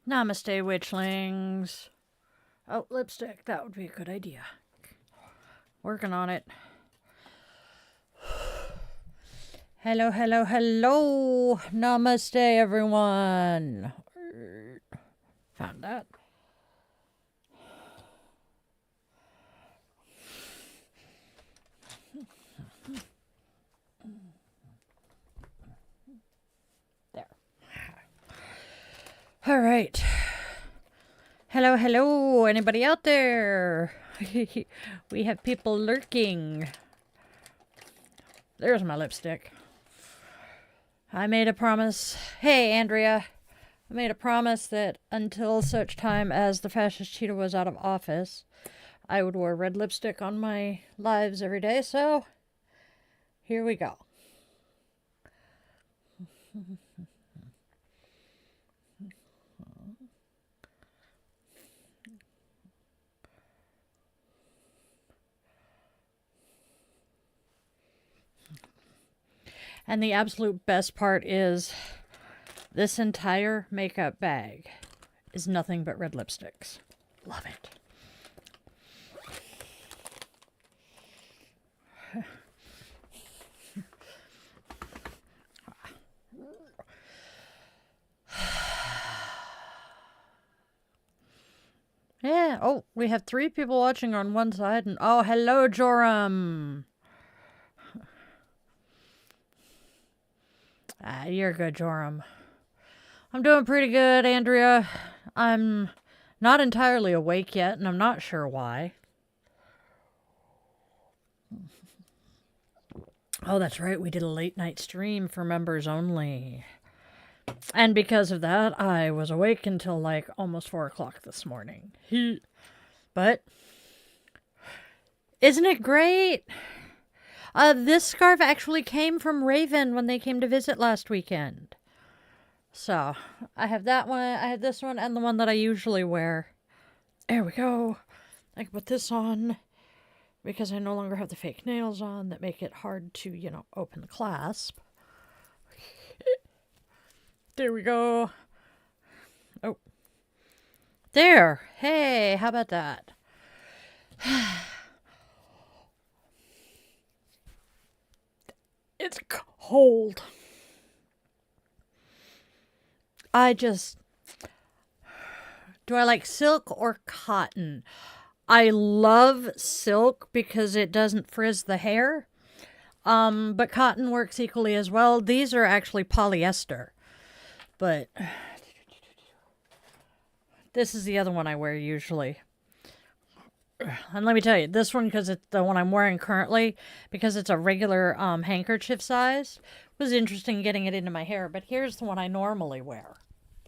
Namaste, Witchlings. Oh, lipstick. That would be a good idea. Working on it. Hello, hello, hello. Namaste, everyone. Found that. There. All right. Hello, hello. Anybody out there? We have people lurking. There's my lipstick. I made a promise. Hey, Andrea. I made a promise that until such time as the fascist cheetah was out of office, I would wear red lipstick on my lives every day. So, here we go. And the absolute best part is this entire makeup bag is nothing but red lipsticks. Love it. Yeah. Oh, we have 3 people watching on one side. And oh, hello, Joram. You're good, Joram. I'm doing pretty good, Andrea. I'm not entirely awake yet, and I'm not sure why. Oh, that's right. We did a late night stream for members only. And because of that, I was awake until like almost 4 o'clock this morning. But isn't it great? This scarf actually came from Raven when they came to visit last weekend. So, I have that one, I have this one, and the one that I usually wear. There we go. I can put this on because I no longer have the fake nails on that make it hard to, you know, open the clasp. There we go. Oh. There. Hey, how about that? It's cold. Do I like silk or cotton? I love silk because it doesn't frizz the hair. But cotton works equally as well. These are actually polyester. But this is the other one I wear usually. And let me tell you, this one, because it's the one I'm wearing currently, because it's a regular handkerchief size, was interesting getting it into my hair. But here's the one I normally wear.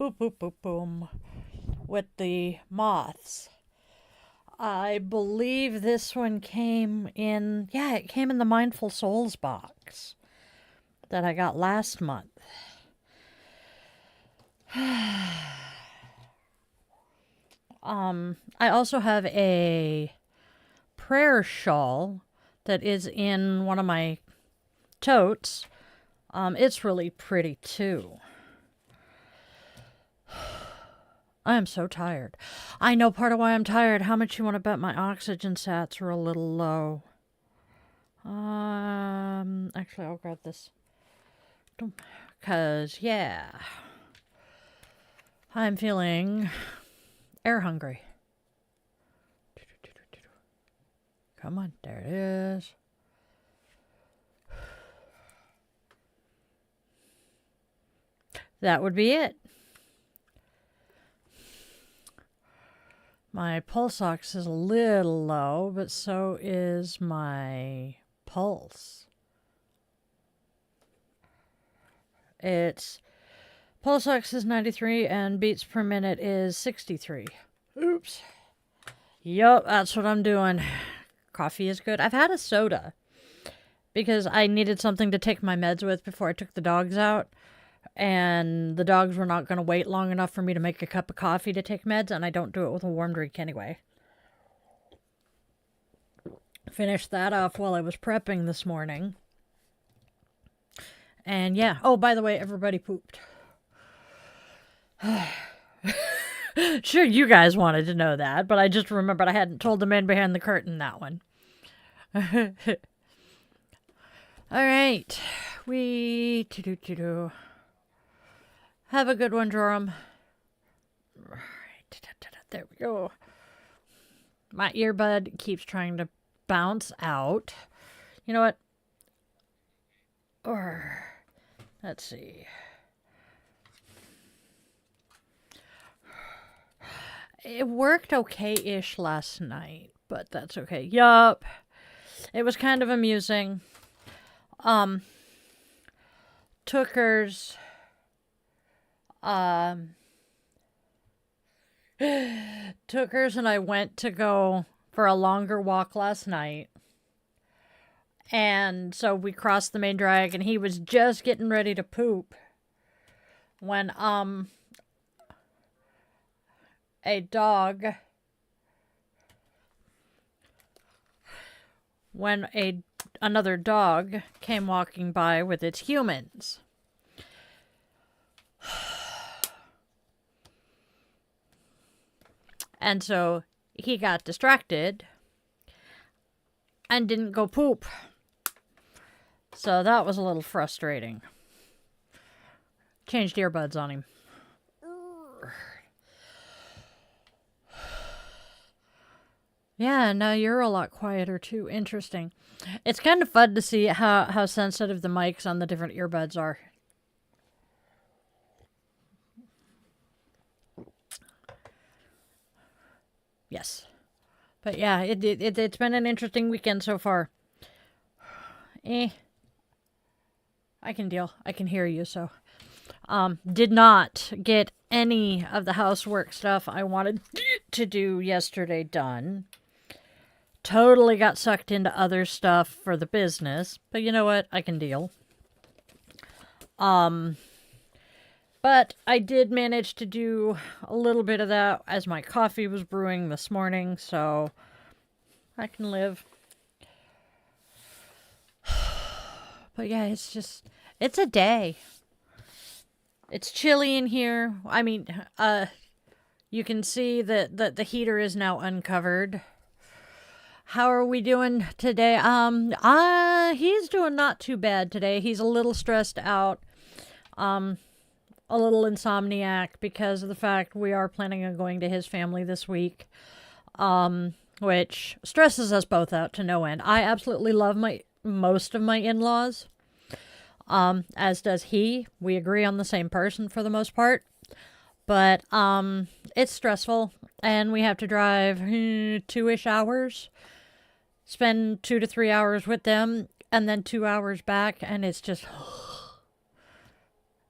Boop, boop, boop, boom. With the moths. I believe this one came in, yeah, it came in the Mindful Souls box that I got last month. I also have a prayer shawl that is in one of my totes. It's really pretty too. I am so tired. I know part of why I'm tired. How much you want to bet my oxygen sats are a little low? Actually, I'll grab this. Because, yeah. I'm feeling air hungry. Come on, there it is. That would be it. My pulse ox is a little low, but so is my pulse. Its pulse ox is 93 and beats per minute is 63. Oops. Yup, that's what I'm doing. Coffee is good. I've had a soda because I needed something to take my meds with before I took the dogs out. And the dogs were not going to wait long enough for me to make a cup of coffee to take meds, and I don't do it with a warm drink anyway. Finished that off while I was prepping this morning. And yeah. Oh, by the way, everybody pooped. Sure, you guys wanted to know that, but I just remembered I hadn't told the man behind the curtain that one. All right. Have a good one, Joram. There we go. My earbud keeps trying to bounce out. You know what? Let's see. It worked okay-ish last night, but that's okay. Yup. It was kind of amusing. Tookers. Tookers and I went to go for a longer walk last night. And so we crossed the main drag and he was just getting ready to poop when another dog came walking by with its humans. And so he got distracted and didn't go poop. So that was a little frustrating. Changed earbuds on him. Yeah, now you're a lot quieter too. Interesting. It's kind of fun to see how sensitive the mics on the different earbuds are. Yes. But yeah, it's been an interesting weekend so far. I can deal. I can hear you, so. Did not get any of the housework stuff I wanted to do yesterday done. Totally got sucked into other stuff for the business. But you know what? I can deal. But I did manage to do a little bit of that as my coffee was brewing this morning, so I can live. But yeah, it's a day. It's chilly in here. I mean, you can see that the heater is now uncovered. How are we doing today? He's doing not too bad today. He's a little stressed out. A little insomniac because of the fact we are planning on going to his family this week, which stresses us both out to no end. I absolutely love most of my in-laws, as does he. We agree on the same person for the most part, But it's stressful, and we have to drive 2-ish hours, spend 2 to 3 hours with them, and then 2 hours back, and it's just...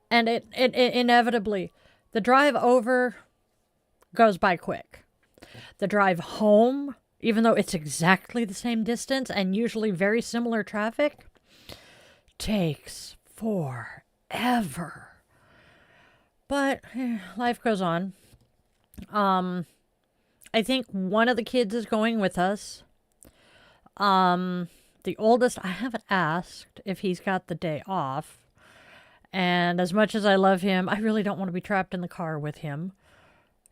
And it inevitably, the drive over goes by quick. The drive home, even though it's exactly the same distance and usually very similar traffic, takes forever. But life goes on. I think one of the kids is going with us. The oldest, I haven't asked if he's got the day off. And as much as I love him, I really don't want to be trapped in the car with him.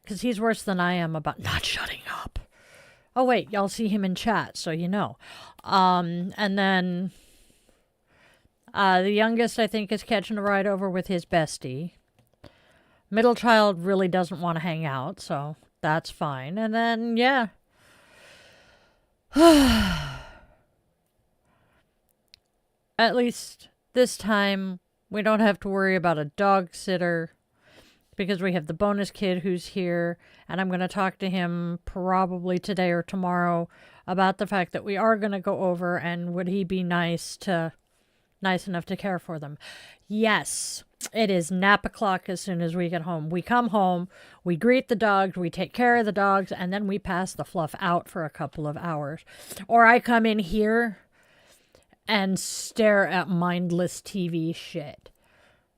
Because he's worse than I am about not shutting up. Oh, wait, y'all see him in chat, so you know. And then the youngest, I think, is catching a ride over with his bestie. Middle child really doesn't want to hang out, so that's fine. And then, yeah. At least this time, we don't have to worry about a dog sitter because we have the bonus kid who's here, and I'm going to talk to him probably today or tomorrow about the fact that we are going to go over, and would he be nice enough to care for them. Yes, it is nap o'clock as soon as we get home. We come home, we greet the dogs, we take care of the dogs, and then we pass the fluff out for a couple of hours. Or I come in here and stare at mindless TV shit.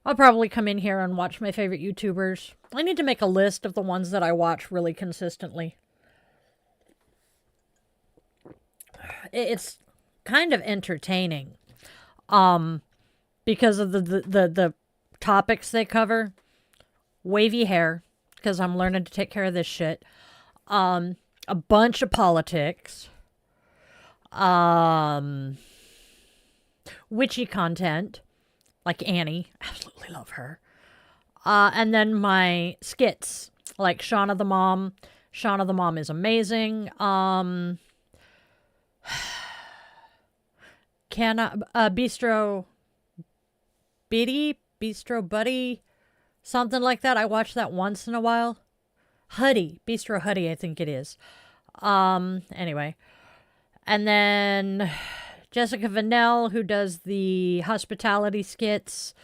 I'll probably come in here and watch my favorite YouTubers. I need to make a list of the ones that I watch really consistently. It's kind of entertaining. Because of the topics they cover. Wavy hair, because I'm learning to take care of this shit. A bunch of politics. Witchy content, like Annie. Absolutely love her. And then my skits, like Shauna the Mom. Shauna the Mom is amazing. Bistro Buddy, something like that. I watch that once in a while. Bistro Huddy, I think it is. Anyway. And then Jessica Vanell, who does the hospitality skits.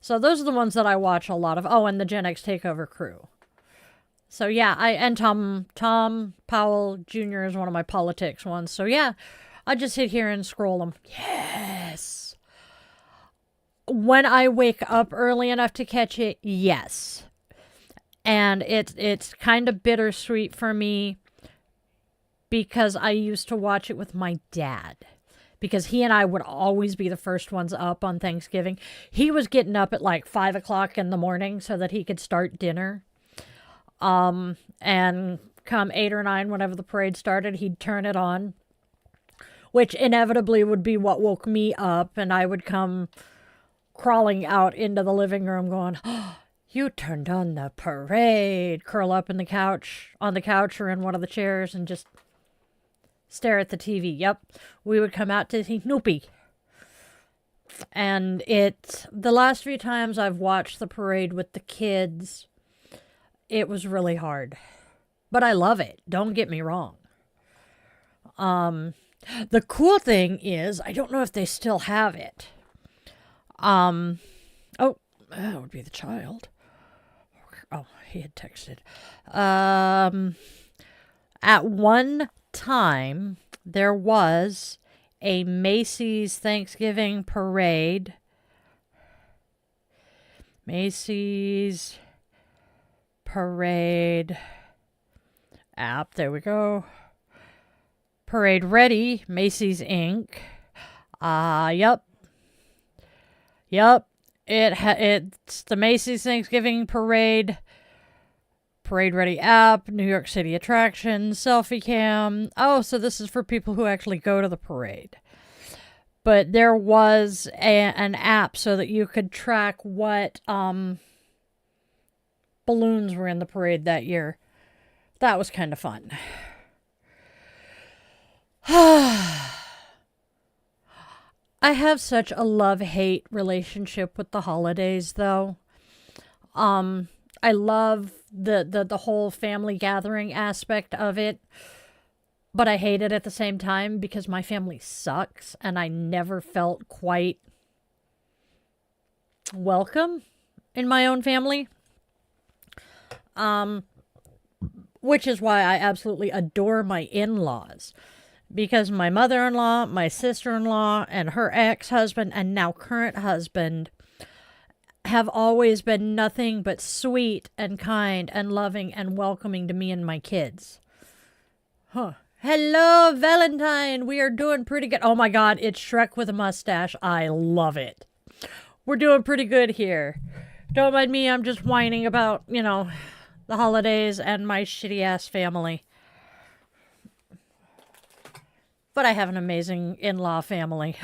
So those are the ones that I watch a lot of. Oh, and the Gen X Takeover crew. So yeah, and Tom Powell Jr. is one of my politics ones. So yeah, I just sit here and scroll them. Yes. When I wake up early enough to catch it, yes. And it's kind of bittersweet for me because I used to watch it with my dad. Because he and I would always be the first ones up on Thanksgiving. He was getting up at like 5 o'clock in the morning so that he could start dinner. And come 8 or 9, whenever the parade started, he'd turn it on. Which inevitably would be what woke me up. And I would come crawling out into the living room going, oh, you turned on the parade. Curl up on the couch or in one of the chairs and just stare at the TV. Yep. We would come out to see Snoopy. And the last few times I've watched the parade with the kids, it was really hard. But I love it. Don't get me wrong. The cool thing is, I don't know if they still have it. That would be the child. Oh, he had texted. At one time, there was a Macy's Thanksgiving parade. Macy's parade app. There we go. Parade ready. Macy's Inc. Yep. It's the Macy's Thanksgiving Parade Ready app, New York City attraction, selfie cam. Oh, so this is for people who actually go to the parade. But there was an app so that you could track what balloons were in the parade that year. That was kind of fun. I have such a love-hate relationship with the holidays, though. I love the whole family gathering aspect of it, but I hate it at the same time because my family sucks and I never felt quite welcome in my own family. Which is why I absolutely adore my in-laws. Because my mother-in-law, my sister-in-law, and her ex-husband, and now current husband, have always been nothing but sweet and kind and loving and welcoming to me and my kids. Huh. Hello, Valentine. We are doing pretty good. Oh my God, it's Shrek with a mustache. I love it. We're doing pretty good here. Don't mind me, I'm just whining about, the holidays and my shitty-ass family. But I have an amazing in-law family.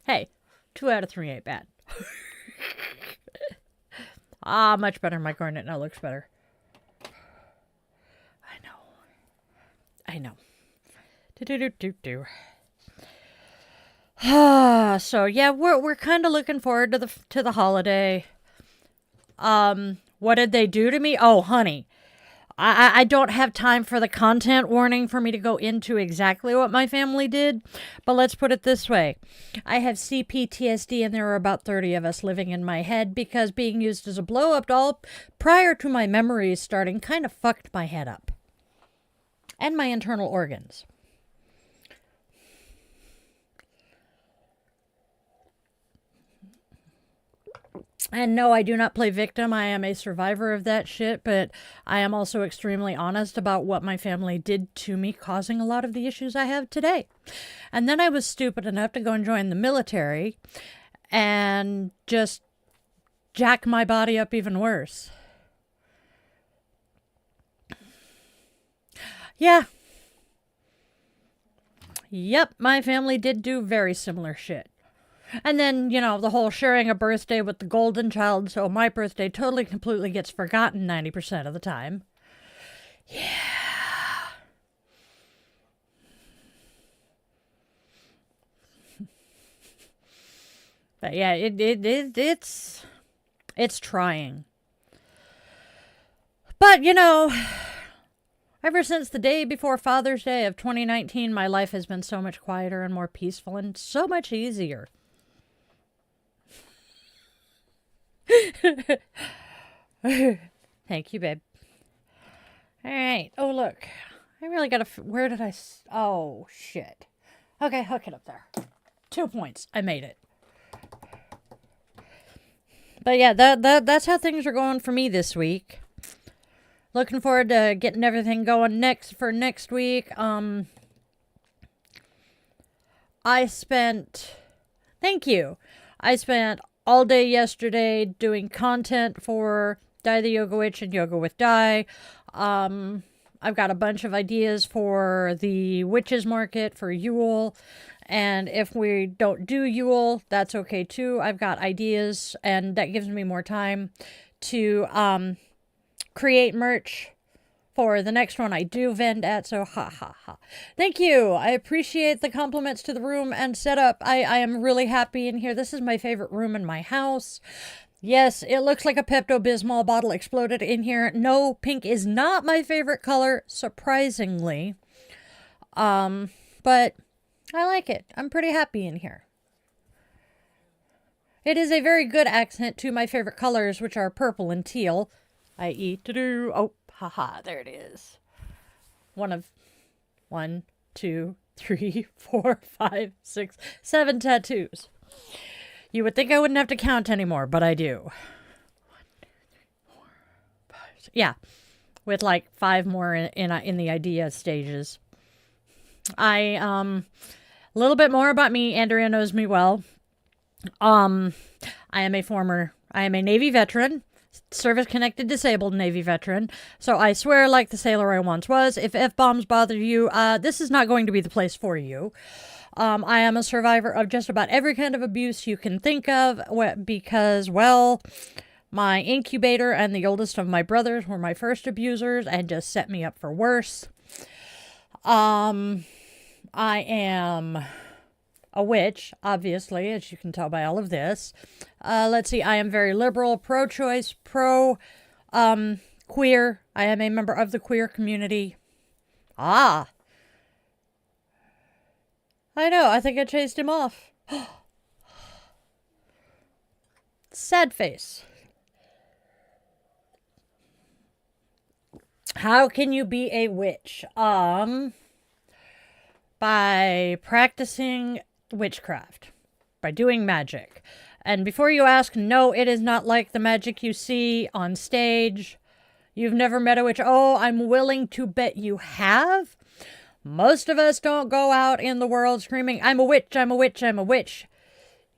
Hey, 2 out of 3 ain't bad. Much better. My cornet now looks better. I know. Do. So yeah, we're kind of looking forward to the holiday. What did they do to me? Oh, honey. I don't have time for the content warning for me to go into exactly what my family did, but let's put it this way. I have CPTSD and there were about 30 of us living in my head because being used as a blow-up doll prior to my memories starting kind of fucked my head up. And my internal organs. And no, I do not play victim. I am a survivor of that shit, but I am also extremely honest about what my family did to me, causing a lot of the issues I have today. And then I was stupid enough to go and join the military and just jack my body up even worse. Yeah. Yep, my family did do very similar shit. And then, the whole sharing a birthday with the golden child, so my birthday totally, completely gets forgotten 90% of the time. Yeah. But yeah, it's trying. But, ever since the day before Father's Day of 2019, my life has been so much quieter and more peaceful and so much easier. Thank you, babe. All right. Oh, look. I really gotta... Where did I... Oh, shit. Okay, hook it up there. 2 points. I made it. But yeah, that's how things are going for me this week. Looking forward to getting everything going next week. Thank you. I spent all day yesterday doing content for Die the Yoga Witch and Yoga with Die. I've got a bunch of ideas for the witches market for Yule. And if we don't do Yule, that's okay too. I've got ideas and that gives me more time to create merch for the next one I do vend at, so ha ha ha. Thank you. I appreciate the compliments to the room and setup. I am really happy in here. This is my favorite room in my house. Yes, it looks like a Pepto-Bismol bottle exploded in here. No, pink is not my favorite color, surprisingly. But I like it. I'm pretty happy in here. It is a very good accent to my favorite colors, which are purple and teal, i.e. Oh, haha, there it is. 1, 2, 3, 4, 5, 6, 7 tattoos. You would think I wouldn't have to count anymore, but I do. 1, 2, 3, 4, 5, 6. Yeah, with like 5 more in the idea stages. A little bit more about me. Andrea knows me well. I am a Navy veteran. Service-connected disabled Navy veteran. So I swear like the sailor I once was, if F-bombs bother you, this is not going to be the place for you. I am a survivor of just about every kind of abuse you can think of because, well, my incubator and the oldest of my brothers were my first abusers and just set me up for worse. I am a witch, obviously, as you can tell by all of this. Let's see, I am very liberal, pro-choice, queer. I am a member of the queer community. Ah. I know, I think I chased him off. Sad face. How can you be a witch? By practicing witchcraft, by doing magic. And before you ask, no, it is not like the magic you see on stage. You've never met a witch. Oh, I'm willing to bet you have. Most of us don't go out in the world screaming, I'm a witch, I'm a witch, I'm a witch.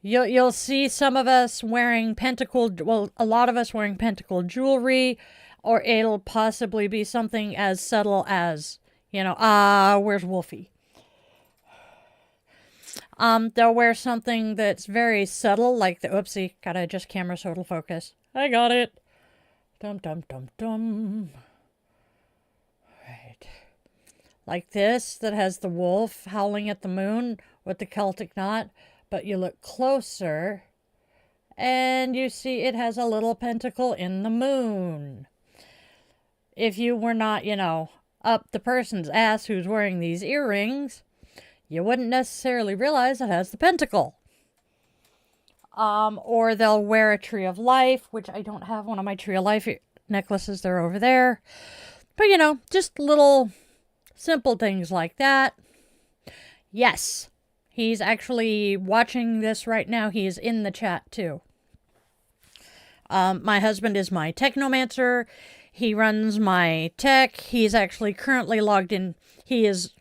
You'll see some of us wearing a lot of us wearing pentacle jewelry, or it'll possibly be something as subtle as, where's Wolfie? They'll wear something that's very subtle, like oopsie, gotta adjust camera so it'll focus. I got it. Dum, dum, dum, dum. Right. Like this, that has the wolf howling at the moon with the Celtic knot. But you look closer, and you see it has a little pentacle in the moon. If you were not, up the person's ass who's wearing these earrings, you wouldn't necessarily realize it has the pentacle. Or they'll wear a tree of life, which I don't have one of my tree of life necklaces. They're over there. But, just little simple things like that. Yes. He's actually watching this right now. He is in the chat, too. My husband is my technomancer. He runs my tech. He's actually currently logged in. He is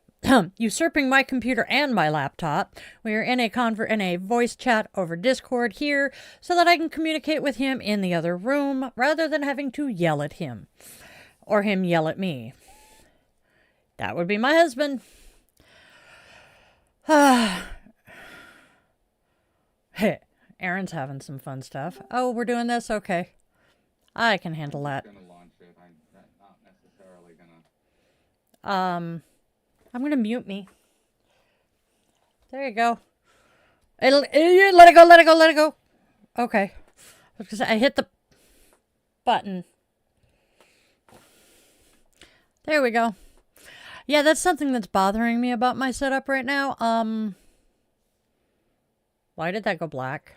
usurping my computer and my laptop. We are in a voice chat over Discord here so that I can communicate with him in the other room rather than having to yell at him or him yell at me. That would be my husband. Hey, Aaron's having some fun stuff. Oh, we're doing this? Okay. I can handle that. I'm gonna mute me. There you go. Let it go. Okay. Because I hit the button. There we go. Yeah, that's something that's bothering me about my setup right now. Why did that go black?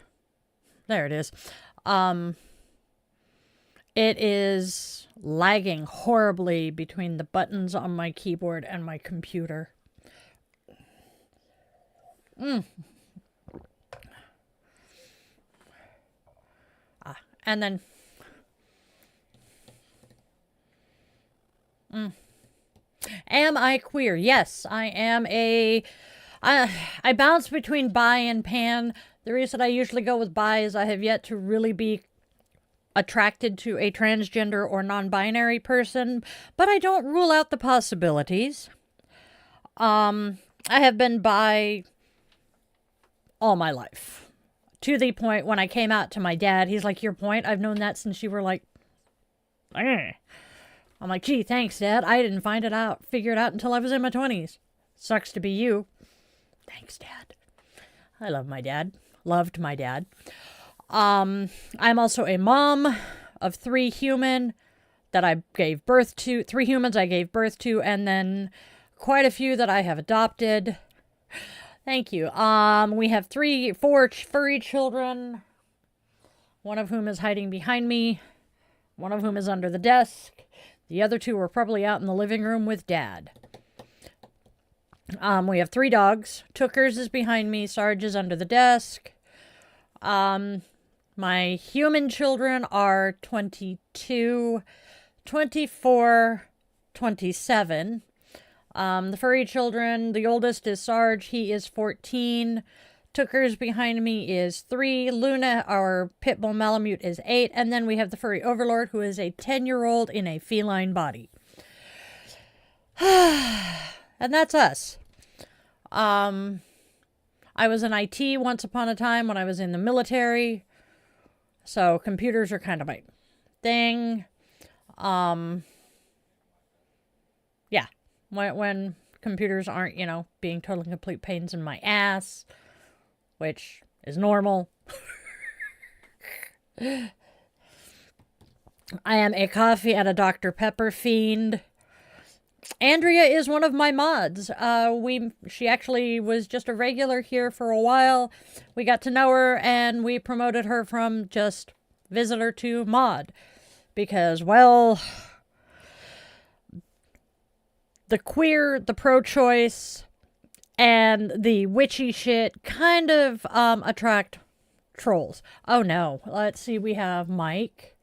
There it is. It is lagging horribly between the buttons on my keyboard and my computer. And then... Am I queer? Yes, I am I bounce between bi and pan. The reason I usually go with bi is I have yet to really be attracted to a transgender or non-binary person, but I don't rule out the possibilities. I have been bi all my life. To the point when I came out to my dad, he's like, your point? I've known that since you were like... I'm like, gee, thanks, Dad. I didn't figure it out until I was in my 20s. Sucks to be you. Thanks, Dad. I love my dad. Loved my dad. I'm also a mom of 3 humans that I gave birth to, and then quite a few that I have adopted. Thank you. We have 4 furry children, one of whom is hiding behind me, one of whom is under the desk. The other 2 were probably out in the living room with Dad. We have 3 dogs. Tookers is behind me. Sarge is under the desk. My human children are 22, 24, 27. The furry children, the oldest is Sarge. He is 14. Tookers behind me is 3. Luna, our pit bull Malamute, is 8. And then we have the furry overlord, who is a 10-year-old in a feline body. And that's us. I was in IT once upon a time when I was in the military. So computers are kind of my thing. Yeah. When computers aren't, being total complete pains in my ass. which is normal. I am a coffee and a Dr. Pepper fiend. Andrea is one of my mods. She actually was just a regular here for a while. We got to know her and we promoted her from just visitor to mod. Because, well, the queer, the pro-choice, and the witchy shit kind of attract trolls. Oh no, let's see, we have Mike,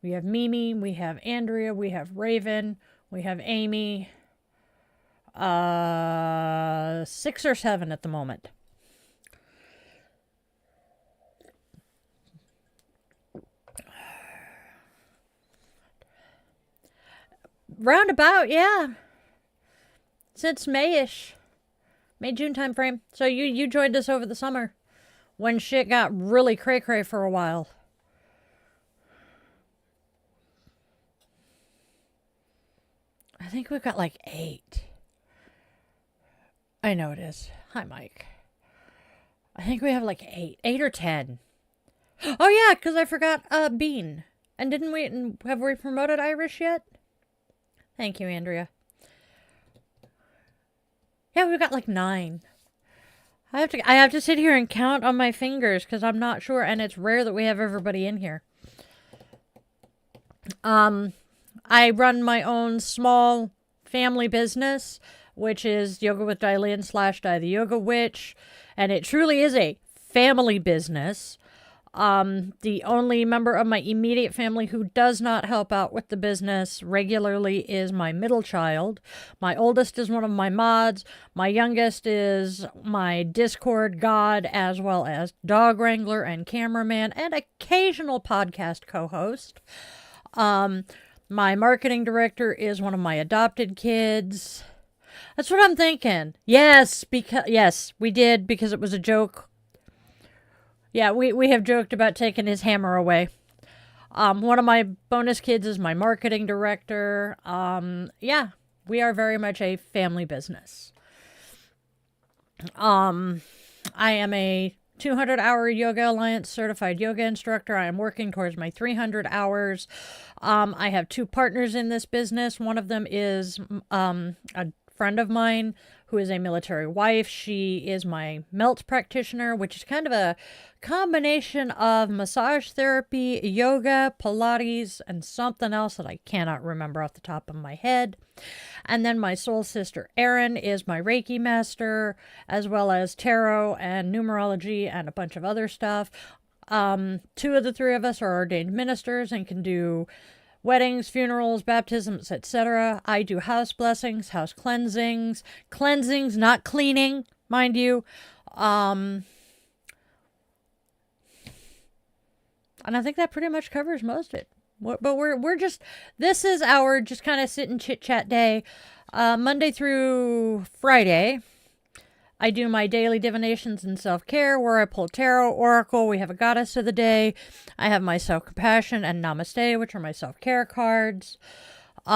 we have Mimi, we have Andrea, we have Raven, we have Amy. 6 or 7 at the moment. Roundabout, yeah. Since May-ish. May-June time frame. So you joined us over the summer when shit got really cray-cray for a while. I think we've got like 8. I know it is. Hi, Mike. I think we have like 8. 8 or 10. Oh, yeah, because I forgot Bean. And didn't we... Have we promoted Irish yet? Thank you, Andrea. Yeah, we've got like 9. I have to sit here and count on my fingers because I'm not sure, and it's rare that we have everybody in here. I run my own small family business, which is Yoga with Dylan / Die the Yoga Witch, and it truly is a family business. The only member of my immediate family who does not help out with the business regularly is my middle child. My oldest is one of my mods. My youngest is my Discord god, as well as dog wrangler and cameraman and occasional podcast co-host. My marketing director is one of my adopted kids. That's what I'm thinking. Yes, we did, because it was a joke. Yeah, we have joked about taking his hammer away. One of my bonus kids is my marketing director. Yeah, we are very much a family business. I am a 200-hour Yoga Alliance certified yoga instructor. I am working towards my 300 hours. I have 2 partners in this business. One of them is a friend of mine who is a military wife. She is my melt practitioner, which is kind of a combination of massage therapy, yoga, Pilates, and something else that I cannot remember off the top of my head. And then my soul sister, Erin, is my Reiki master, as well as tarot and numerology and a bunch of other stuff. 2 of the 3 of us are ordained ministers and can do weddings, funerals, baptisms, etc. I do house blessings, house cleansings, not cleaning, mind you. And I think that pretty much covers most of it. But we're just, this is our just kind of sit and chit chat day, Monday through Friday. I do my daily divinations and self-care where I pull tarot, oracle. We have a goddess of the day. I have my self-compassion and namaste, which are my self-care cards. Did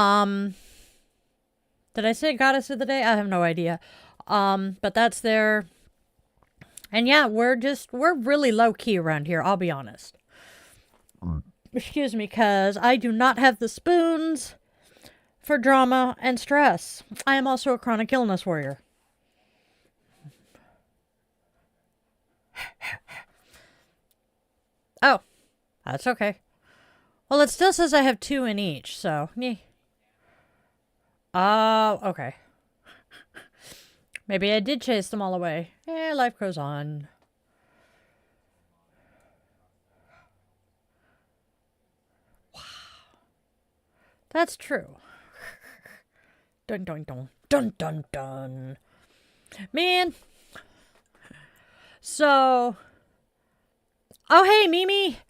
I say goddess of the day? I have no idea. But that's there. And yeah, we're really low key around here, I'll be honest. Excuse me, because I do not have the spoons for drama and stress. I am also a chronic illness warrior. Oh, that's okay. Well, it still says I have 2 in each, so, yeah. Oh, okay. Maybe I did chase them all away. Life goes on. Wow. That's true. Dun dun dun. Dun dun dun. Man. So... Oh, hey, Mimi!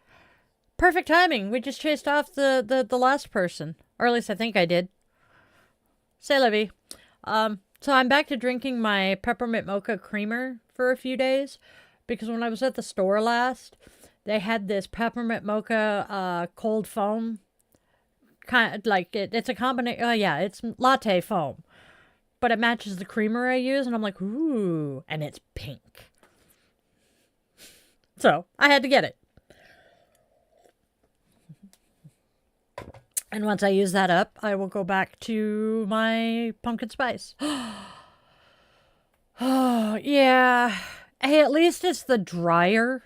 Perfect timing. We just chased off the last person. Or at least I think I did. Say, Livy. So I'm back to drinking my peppermint mocha creamer for a few days. Because when I was at the store last, they had this peppermint mocha cold foam. Kind of like, it's a combination... yeah, it's latte foam. But it matches the creamer I use. And I'm like, ooh. And it's pink. So I had to get it. And once I use that up, I will go back to my pumpkin spice. Oh, yeah. Hey, at least it's the dryer.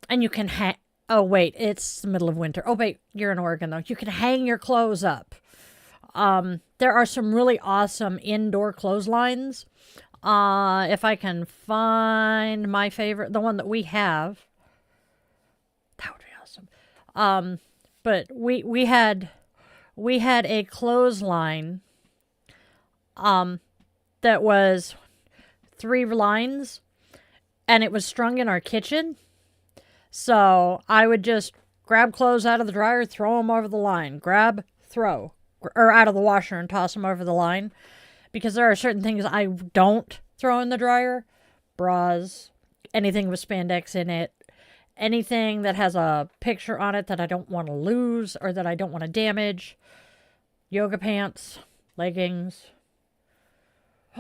And you can hang. Oh, wait. It's the middle of winter. Oh, wait. You're in Oregon, though. You can hang your clothes up. There are some really awesome indoor clotheslines. If I can find my favorite, the one that we have. That would be awesome. But we had a clothesline that was 3 lines, and it was strung in our kitchen. So I would just grab clothes out of the dryer, throw them over the line, grab, throw, or out of the washer and toss them over the line, because there are certain things I don't throw in the dryer. Bras, anything with spandex in it, anything that has a picture on it that I don't want to lose or that I don't want to damage. Yoga pants, leggings.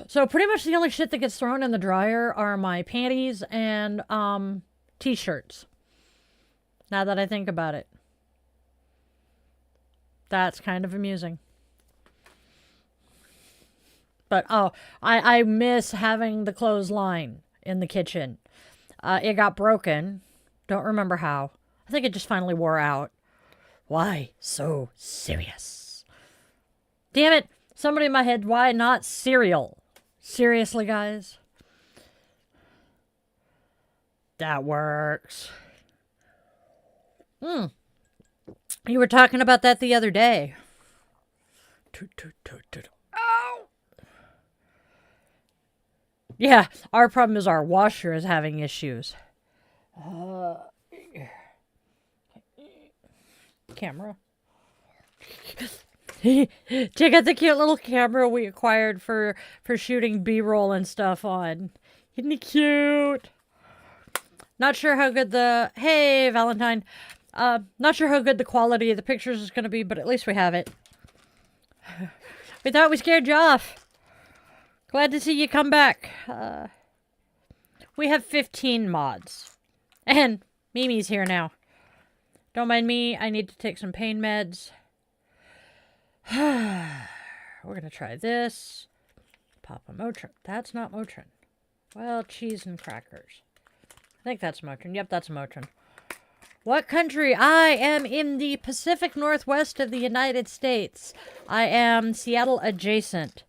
So pretty much the only shit that gets thrown in the dryer are my panties and t-shirts. Now that I think about it. That's kind of amusing. But I miss having the clothesline in the kitchen. It got broken. Don't remember how. I think it just finally wore out. Why so serious? Damn it. Somebody in my head, why not cereal? Seriously, guys? That works. You were talking about that the other day. Ow! Yeah, our problem is our washer is having issues. Camera. Check out the cute little camera we acquired for shooting B-roll and stuff on. Isn't he cute? Not sure how good Hey, Valentine. Not sure how good the quality of the pictures is going to be, but at least we have it. We thought we scared you off. Glad to see you come back. We have 15 mods. And Mimi's here now. Don't mind me. I need to take some pain meds. We're going to try this. Papa Motrin. That's not Motrin. Well, cheese and crackers. I think that's Motrin. Yep, that's Motrin. What country? I am in the Pacific Northwest of the United States. I am Seattle adjacent.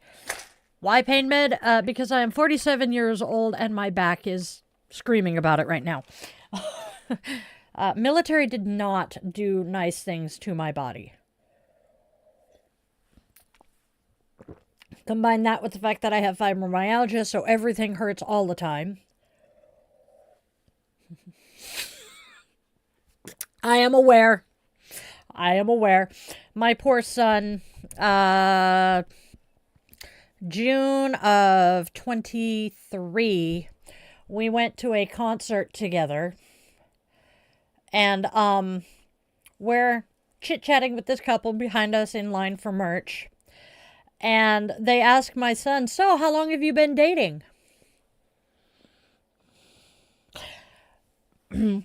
Why pain med? Because I am 47 years old and my back is screaming about it right now. Military did not do nice things to my body. Combine that with the fact that I have fibromyalgia, so everything hurts all the time. I am aware. My poor son, June of 23, we went to a concert together. And we're chit-chatting with this couple behind us in line for merch. And they asked my son, so how long have you been dating?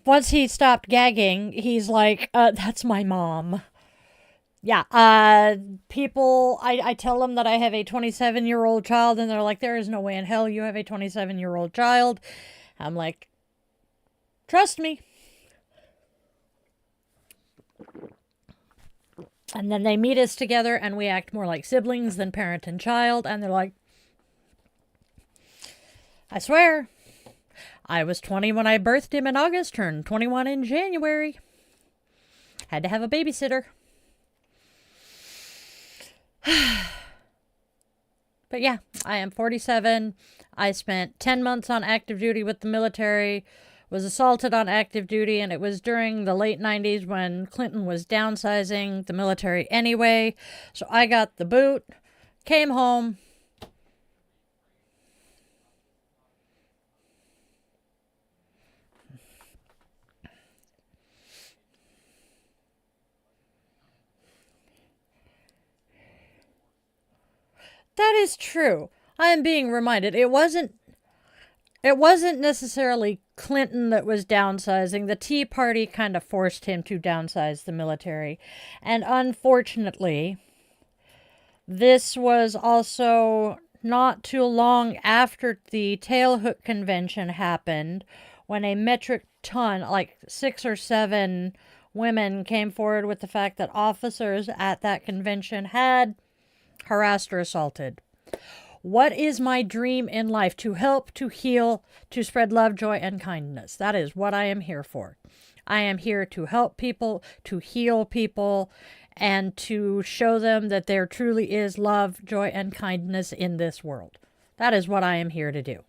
Once he stopped gagging, he's like, that's my mom. Yeah, people, I tell them that I have a 27-year-old child, and they're like, there is no way in hell you have a 27-year-old child. I'm like, trust me. And then they meet us together, and we act more like siblings than parent and child, and they're like, I swear, I was 20 when I birthed him in August, turned 21 in January. Had to have a babysitter. But yeah, I am 47. I spent 10 months on active duty with the military, was assaulted on active duty, and it was during the late 90s when Clinton was downsizing the military anyway. So I got the boot, came home. That is true. I am being reminded. It wasn't necessarily Clinton that was downsizing. The Tea Party kind of forced him to downsize the military. And unfortunately, this was also not too long after the Tailhook Convention happened, when a metric ton, like 6 or 7 women, came forward with the fact that officers at that convention had harassed or assaulted. What is my dream in life? To help, to heal, to spread love, joy, and kindness. That is what I am here for. I am here to help people, to heal people, and to show them that there truly is love, joy, and kindness in this world. That is what I am here to do.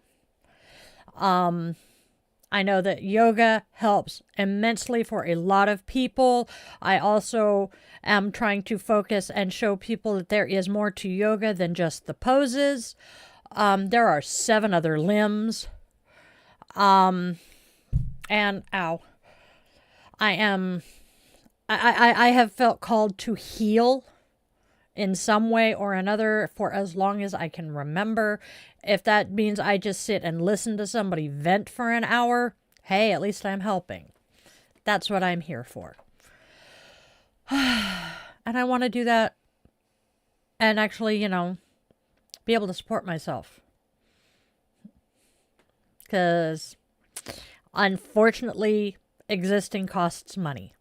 I know that yoga helps immensely for a lot of people. I also am trying to focus and show people that there is more to yoga than just the poses. There are 7 other limbs. And ow. I have felt called to heal in some way or another for as long as I can remember. If that means I just sit and listen to somebody vent for an hour, hey, at least I'm helping. That's what I'm here for. And I want to do that and actually, be able to support myself. Because unfortunately, existing costs money.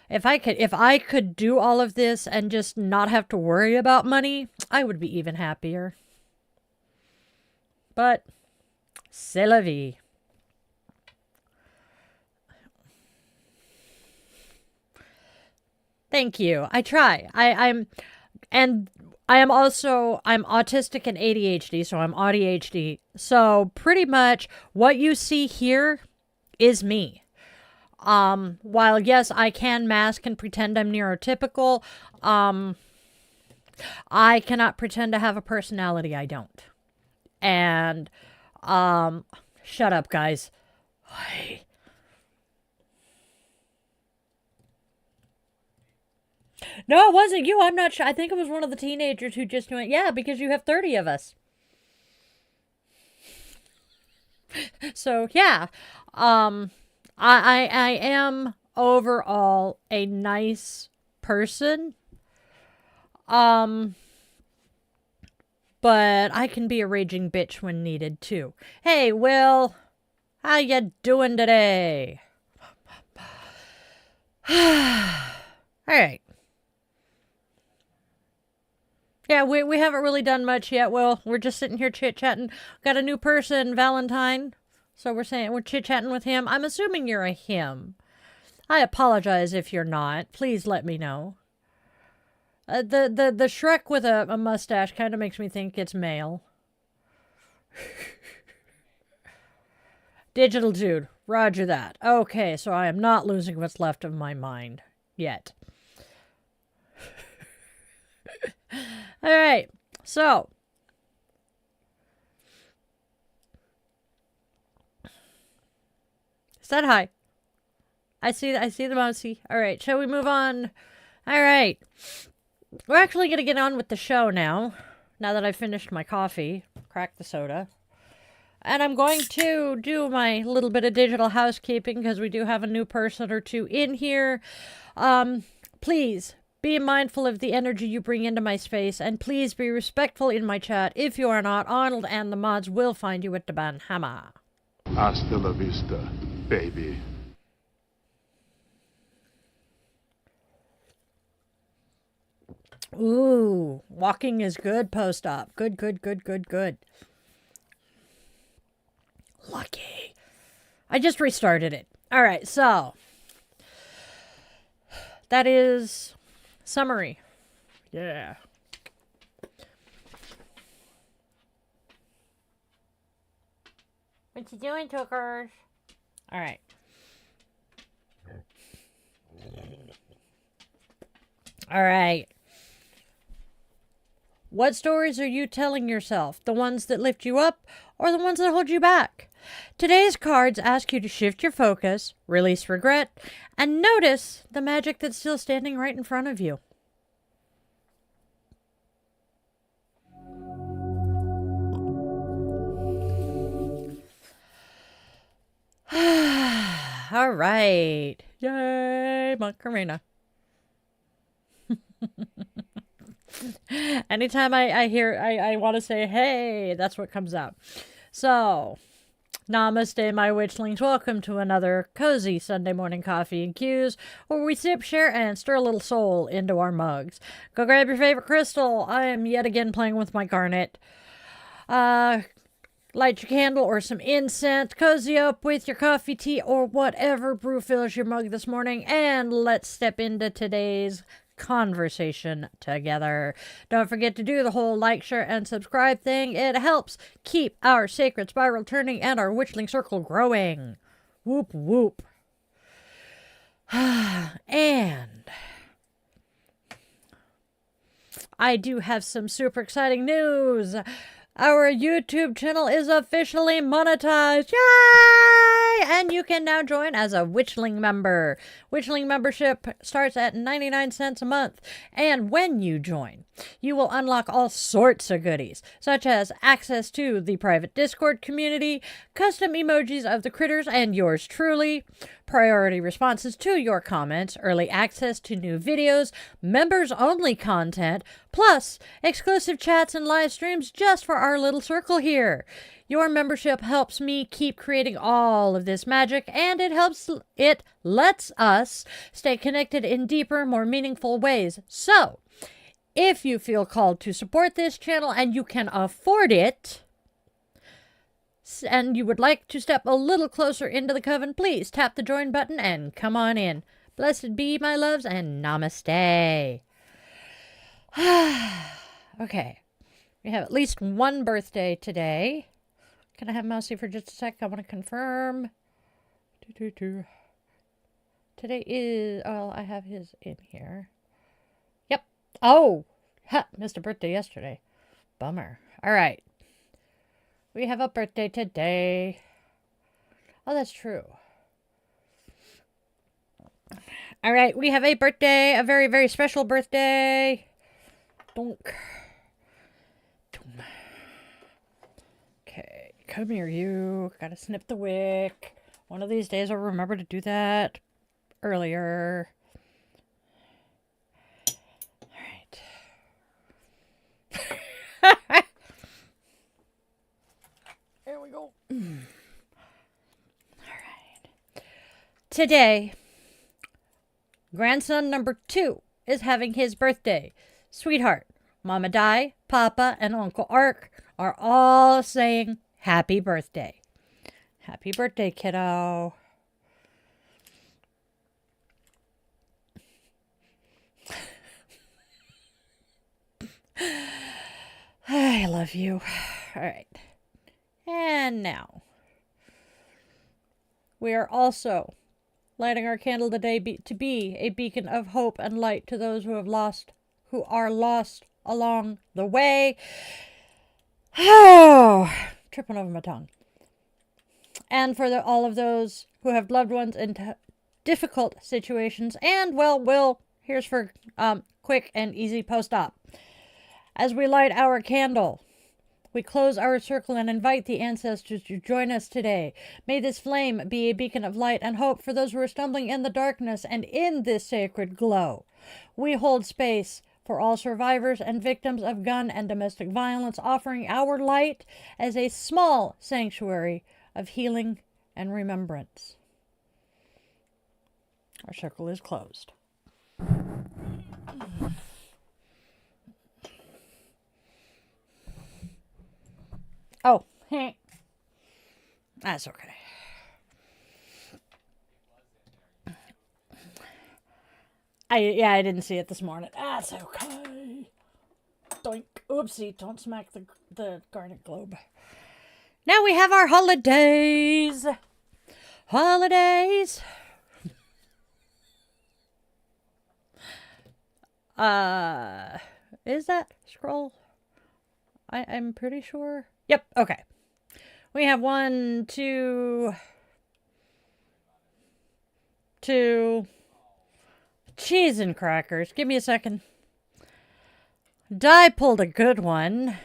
If I could do all of this and just not have to worry about money, I would be even happier. But c'est la vie. Thank you. I try. I'm autistic and ADHD, so I'm ADHD. So pretty much what you see here is me. While yes, I can mask and pretend I'm neurotypical, I cannot pretend to have a personality I don't. And, shut up, guys. No, it wasn't you. I'm not sure. I think it was one of the teenagers who just went, yeah, because you have 30 of us. So, yeah. I am overall a nice person. But I can be a raging bitch when needed too. Hey, Will, how you doing today? All right. Yeah, we haven't really done much yet, Will. We're just sitting here chit-chatting. Got a new person, Valentine. So we're chit-chatting with him. I'm assuming you're a him. I apologize if you're not. Please let me know. The Shrek with a mustache kind of makes me think it's male. Digital dude. Roger that. Okay, so I am not losing what's left of my mind. Yet. Alright, so. Said hi. I see the mousy. Alright, shall we move on? Alright. We're actually going to get on with the show now that I've finished my coffee, crack the soda. And I'm going to do my little bit of digital housekeeping because we do have a new person or two in here. Please be mindful of the energy you bring into my space, and please be respectful in my chat. If you are not, Arnold and the mods will find you at the Banhammer. Hasta la vista, baby. Ooh, walking is good post-op. Good, good, good, good, good. Lucky. I just restarted it. All right, so that is summary. Yeah. What you doing, Tookers? All right. All right. What stories are you telling yourself? The ones that lift you up or the ones that hold you back? Today's cards ask you to shift your focus, release regret, and notice the magic that's still standing right in front of you. All right. Yay, Macarena. Anytime I hear, I want to say, hey, that's what comes out. So, Namaste, my witchlings. Welcome to another cozy Sunday morning coffee and cues where we sip, share, and stir a little soul into our mugs. Go grab your favorite crystal. I am yet again playing with my garnet. Light your candle or some incense. Cozy up with your coffee, tea, or whatever brew fills your mug this morning. And let's step into today's conversation together. Don't forget to do the whole like, share, and subscribe thing. It helps keep our sacred spiral turning and our witchling circle growing. Whoop, whoop. And I do have some super exciting news. Our YouTube channel is officially monetized. Yay! And you can now join as a Witchling member. Witchling membership starts at 99 cents a month. And when you join, you will unlock all sorts of goodies, such as access to the private Discord community, custom emojis of the critters and yours truly, priority responses to your comments, early access to new videos, members-only content, plus exclusive chats and live streams just for our little circle here. Your membership helps me keep creating all of this magic, and it lets us stay connected in deeper, more meaningful ways. So, if you feel called to support this channel and you can afford it, and you would like to step a little closer into the coven, please tap the join button and come on in. Blessed be, my loves, and namaste. Okay. We have at least one birthday today. Can I have Mousy for just a sec? I want to confirm. Today is... well, I have his in here. Yep. Oh! Ha! Missed a birthday yesterday. Bummer. All right. We have a birthday today. Oh, that's true. All right, we have a birthday, a very, very special birthday. Donk. Okay, come here, you. Gotta snip the wick. One of these days I'll remember to do that earlier. All right. There we go. All right. Today, grandson number 2 is having his birthday. Sweetheart, Mama Di, Papa, and Uncle Ark are all saying happy birthday. Happy birthday, kiddo. I love you. All right. And now, we are also lighting our candle today to be a beacon of hope and light to those who are lost along the way. Oh, tripping over my tongue. And for all of those who have loved ones in difficult situations. And, well, here's for quick and easy post-op. As we light our candle, we close our circle and invite the ancestors to join us today. May this flame be a beacon of light and hope for those who are stumbling in the darkness, and in this sacred glow, we hold space for all survivors and victims of gun and domestic violence, offering our light as a small sanctuary of healing and remembrance. Our circle is closed. Oh, that's okay. I didn't see it this morning. That's okay. Doink. Oopsie, don't smack the garnet globe. Now we have our holidays. Holidays. Is that scroll? I'm pretty sure. Yep, okay. We have 1, 2, cheese and crackers. Give me a second. Di pulled a good one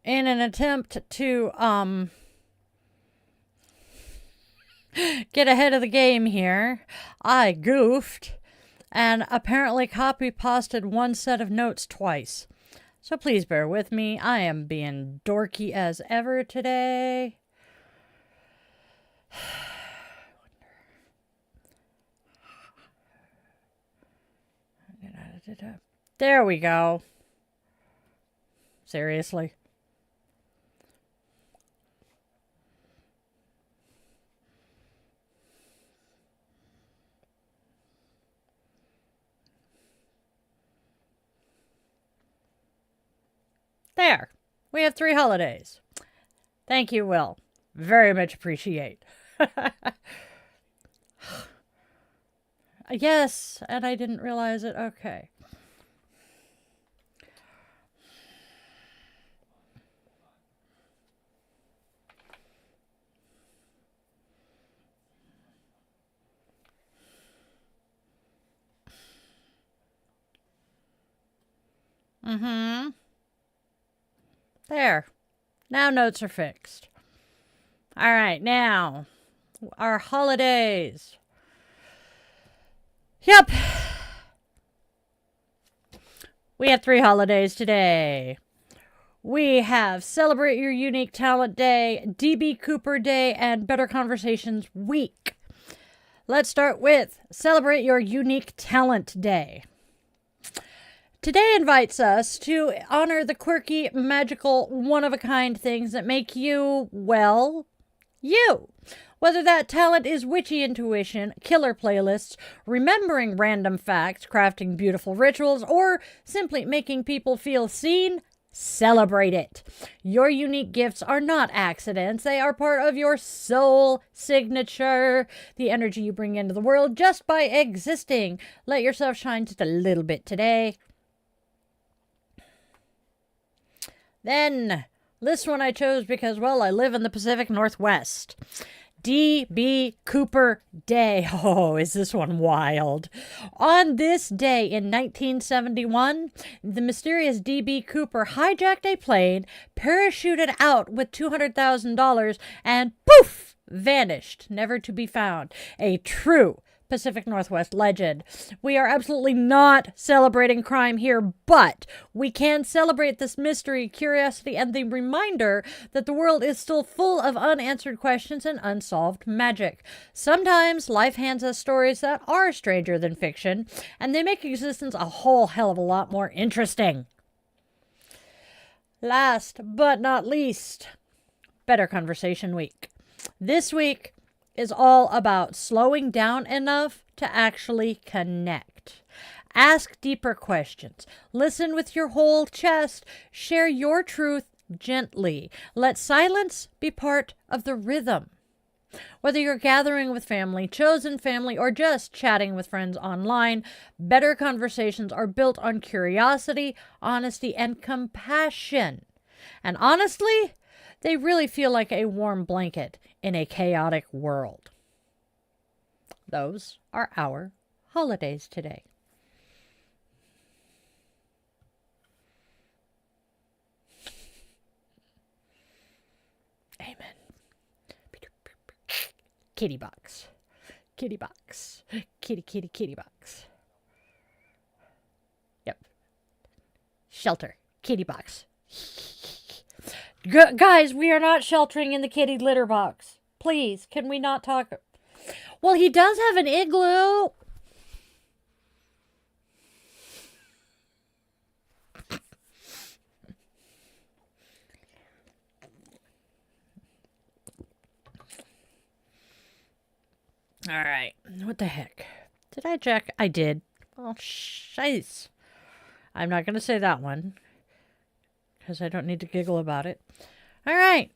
in an attempt to get ahead of the game here. I goofed and apparently copy-pasted one set of notes twice. So please bear with me. I am being dorky as ever today. There we go. Seriously. There. We have 3 holidays. Thank you, Will. Very much appreciate. Yes, and I didn't realize it. Okay. There. Now notes are fixed. All right, now our holidays. Yep. We have 3 holidays today. We have Celebrate Your Unique Talent Day, DB Cooper Day, and Better Conversations Week. Let's start with Celebrate Your Unique Talent Day. Today invites us to honor the quirky, magical, one-of-a-kind things that make you, well, you. Whether that talent is witchy intuition, killer playlists, remembering random facts, crafting beautiful rituals, or simply making people feel seen, celebrate it. Your unique gifts are not accidents. They are part of your soul signature, the energy you bring into the world just by existing. Let yourself shine just a little bit today. Then, this one I chose because, well, I live in the Pacific Northwest. D.B. Cooper Day. Oh, is this one wild? On this day in 1971, the mysterious D.B. Cooper hijacked a plane, parachuted out with $200,000, and poof, vanished, never to be found. A true Pacific Northwest legend. We are absolutely not celebrating crime here, but we can celebrate this mystery, curiosity, and the reminder that the world is still full of unanswered questions and unsolved magic. Sometimes life hands us stories that are stranger than fiction, and they make existence a whole hell of a lot more interesting. Last but not least, Better Conversation Week. This week is all about slowing down enough to actually connect. Ask deeper questions. Listen with your whole chest. Share your truth gently. Let silence be part of the rhythm. Whether you're gathering with family, chosen family, or just chatting with friends online, better conversations are built on curiosity, honesty, and compassion. And honestly, they really feel like a warm blanket in a chaotic world. Those are our holidays today. Amen. Kitty box. Kitty box. Kitty box. Yep. Shelter. Kitty box. Guys, we are not sheltering in the kitty litter box. Please, can we not talk? Well, he does have an igloo. All right. What the heck? Did I check? I did. Oh, shice. I'm not going to say that one, because I don't need to giggle about it. All right.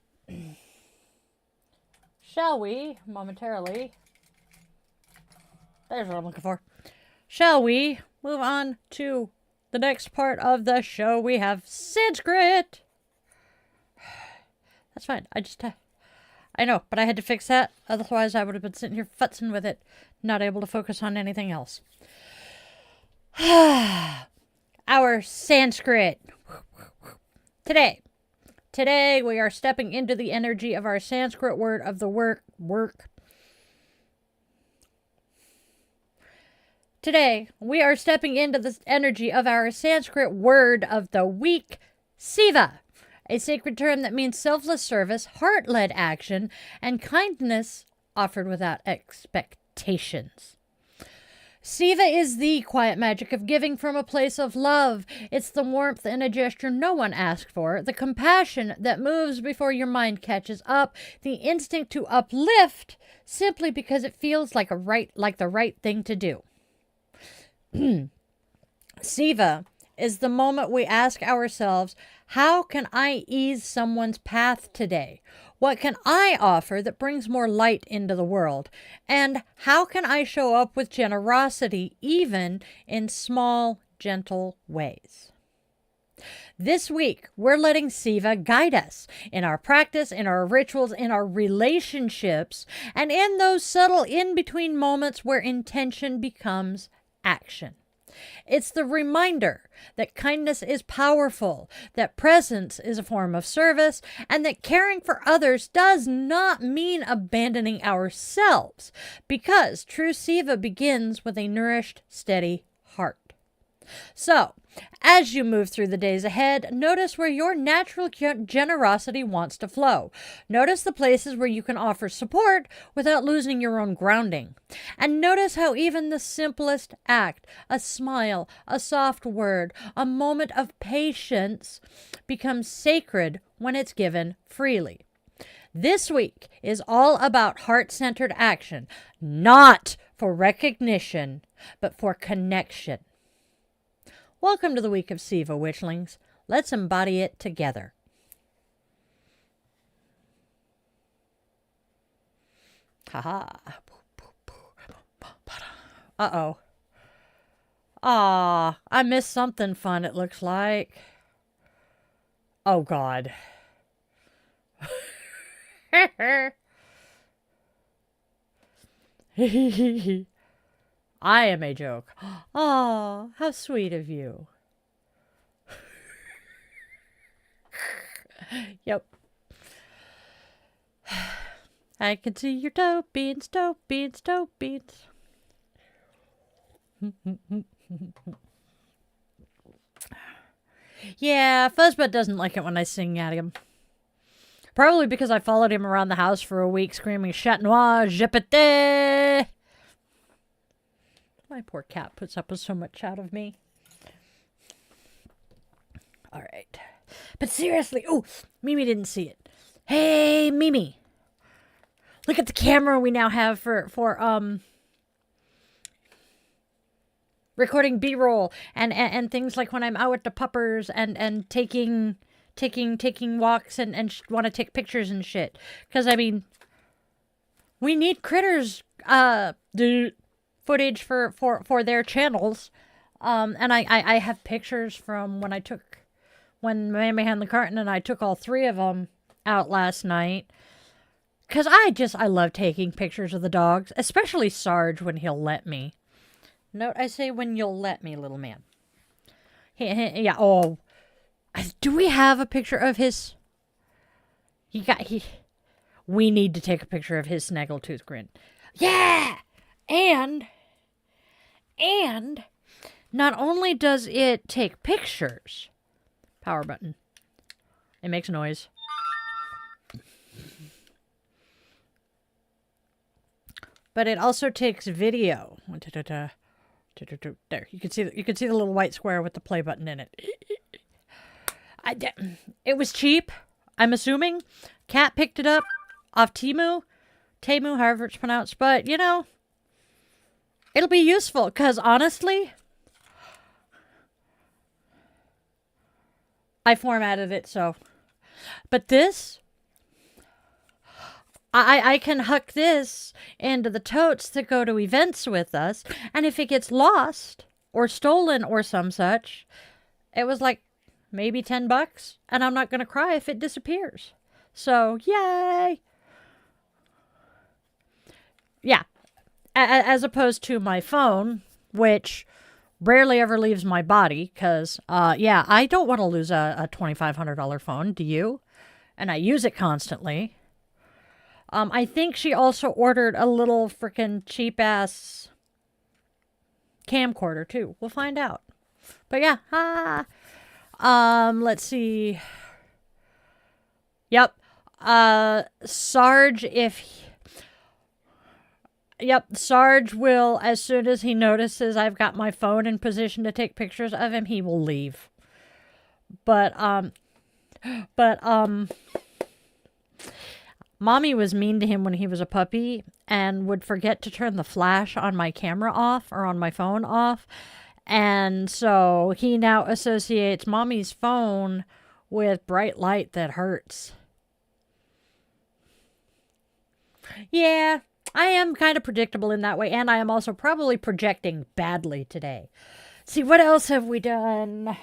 Shall we, momentarily, there's what I'm looking for. Shall we move on to the next part of the show? We have Sanskrit. That's fine. I know, but I had to fix that. Otherwise, I would have been sitting here futzing with it, not able to focus on anything else. Our Sanskrit. Today we are stepping into the energy of our Sanskrit word of the work. Today, we are stepping into the energy of our Sanskrit word of the week, Siva, a sacred term that means selfless service, heart-led action, and kindness offered without expectations. Siva is the quiet magic of giving from a place of love. It's the warmth in a gesture no one asked for, the compassion that moves before your mind catches up, the instinct to uplift simply because it feels like the right thing to do. Siva is the moment we ask ourselves, how can I ease someone's path today? What can I offer that brings more light into the world? And how can I show up with generosity even in small, gentle ways? This week, we're letting Siva guide us in our practice, in our rituals, in our relationships, and in those subtle in-between moments where intention becomes action. It's the reminder that kindness is powerful, that presence is a form of service, and that caring for others does not mean abandoning ourselves, because true Siva begins with a nourished, steady heart. So, as you move through the days ahead, notice where your natural generosity wants to flow. Notice the places where you can offer support without losing your own grounding. And notice how even the simplest act, a smile, a soft word, a moment of patience, becomes sacred when it's given freely. This week is all about heart-centered action, not for recognition, but for connection. Welcome to the week of Siva, Witchlings. Let's embody it together. Haha. Uh-oh. Aw, I missed something fun, it looks like. Oh, God. I am a joke. Oh, how sweet of you. Yep. I can see your toe beans, toe beans, toe beans. Yeah, Fuzzbutt doesn't like it when I sing at him. Probably because I followed him around the house for a week screaming, Chat Noir, je pétais. My poor cat puts up with so much out of me. All right. But seriously, oh, Mimi didn't see it. Hey, Mimi. Look at the camera we now have for recording B-roll and things like when I'm out with the puppers and taking walks and want to take pictures and shit. Because, I mean, we need critters footage for their channels. And I have pictures from when Man Behind the Curtain and I took all three of them out last night. Because I love taking pictures of the dogs, especially Sarge when he'll let me. Note, I say when you'll let me, little man. Yeah, oh. Do we have a picture of his... We need to take a picture of his snaggletooth grin. Yeah! And not only does it take pictures... Power button. It makes noise. But it also takes video. There, you can see the little white square with the play button in it. It was cheap, I'm assuming. Cat picked it up off Temu, however it's pronounced. But, you know, it'll be useful because, honestly, I formatted it so. But this, I can huck this into the totes that go to events with us. And if it gets lost or stolen or some such, it was like maybe $10. And I'm not going to cry if it disappears. So, yay! Yeah. As opposed to my phone, which rarely ever leaves my body. Because, yeah, I don't want to lose a $2,500 phone. Do you? And I use it constantly. I think she also ordered a little freaking cheap-ass camcorder too. We'll find out. But yeah, let's see. Yep. Sarge, Sarge will, as soon as he notices I've got my phone in position to take pictures of him, he will leave. But Mommy was mean to him when he was a puppy and would forget to turn the flash on my camera off or on my phone off. And so he now associates Mommy's phone with bright light that hurts. Yeah, I am kind of predictable in that way, and I am also probably projecting badly today. See, what else have we done?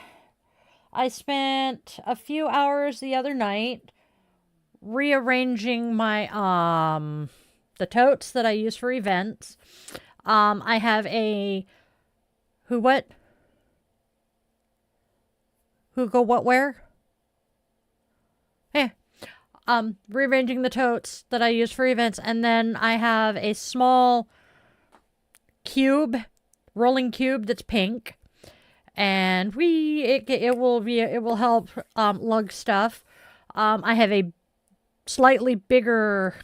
I spent a few hours the other night rearranging my the totes that I use for events. I have a who go what where? Rearranging the totes that I use for events, and then I have a small rolling cube that's pink, and it will help lug stuff. I have a slightly bigger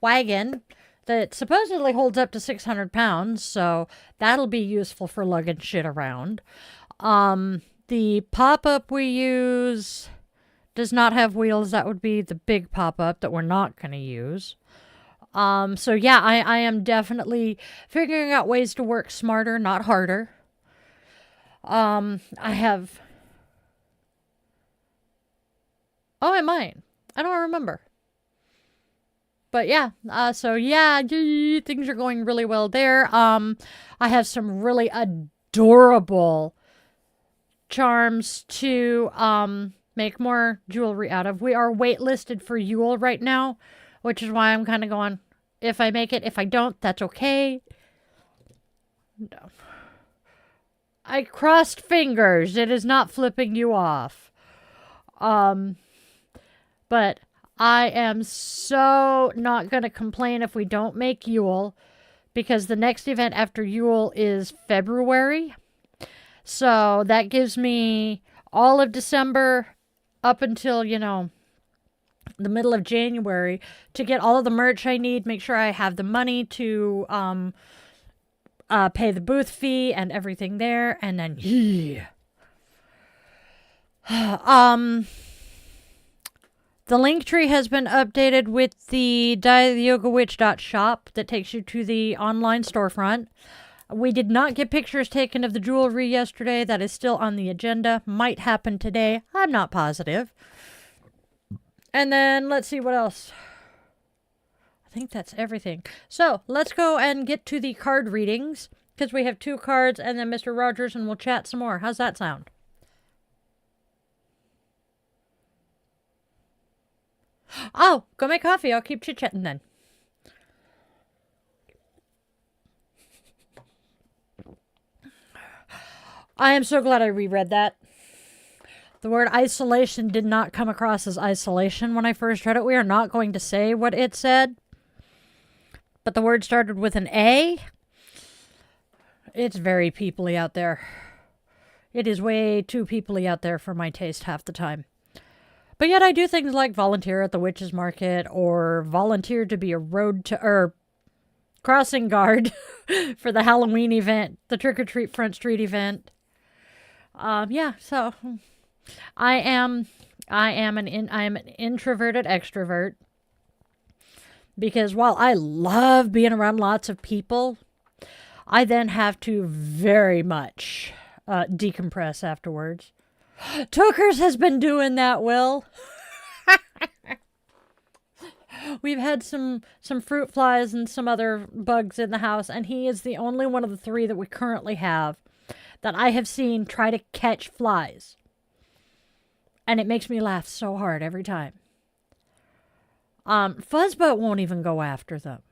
wagon that supposedly holds up to 600 pounds, so that'll be useful for lugging shit around. The pop-up we use does not have wheels. That would be the big pop-up that we're not going to use. So yeah, I am definitely figuring out ways to work smarter, not harder. I have... Oh, I might. I don't remember. But yeah, things are going really well there. I have some really adorable charms to make more jewelry out of. We are waitlisted for Yule right now, which is why I'm kind of going, if I make it, if I don't, that's okay. No. I crossed fingers. It is not flipping you off. But I am so not going to complain if we don't make Yule, because the next event after Yule is February. So that gives me all of December up until, the middle of January to get all of the merch I need, make sure I have the money to pay the booth fee and everything there, and then the link tree has been updated with the dietheyogawitch.shop that takes you to the online storefront. We did not get pictures taken of the jewelry yesterday. That is still on the agenda. Might happen today. I'm not positive. And then let's see what else. I think that's everything. So let's go and get to the card readings, because we have 2 cards and then Mr. Rogers, and we'll chat some more. How's that sound? Oh, go make coffee. I'll keep chit-chatting then. I am so glad I reread that. The word isolation did not come across as isolation when I first read it. We are not going to say what it said, but the word started with an A. It's very peoply out there. It is way too peoply out there for my taste half the time. But yet I do things like volunteer at the witches market, or volunteer to be a crossing guard for the Halloween event, the trick-or-treat Front Street event. So I am an introverted extrovert, because while I love being around lots of people, I then have to very much decompress afterwards. Tokers has been doing that, Will. We've had some fruit flies and some other bugs in the house, and he is the only one of the 3 that we currently have that I have seen try to catch flies. And it makes me laugh so hard every time. Fuzzbutt won't even go after them.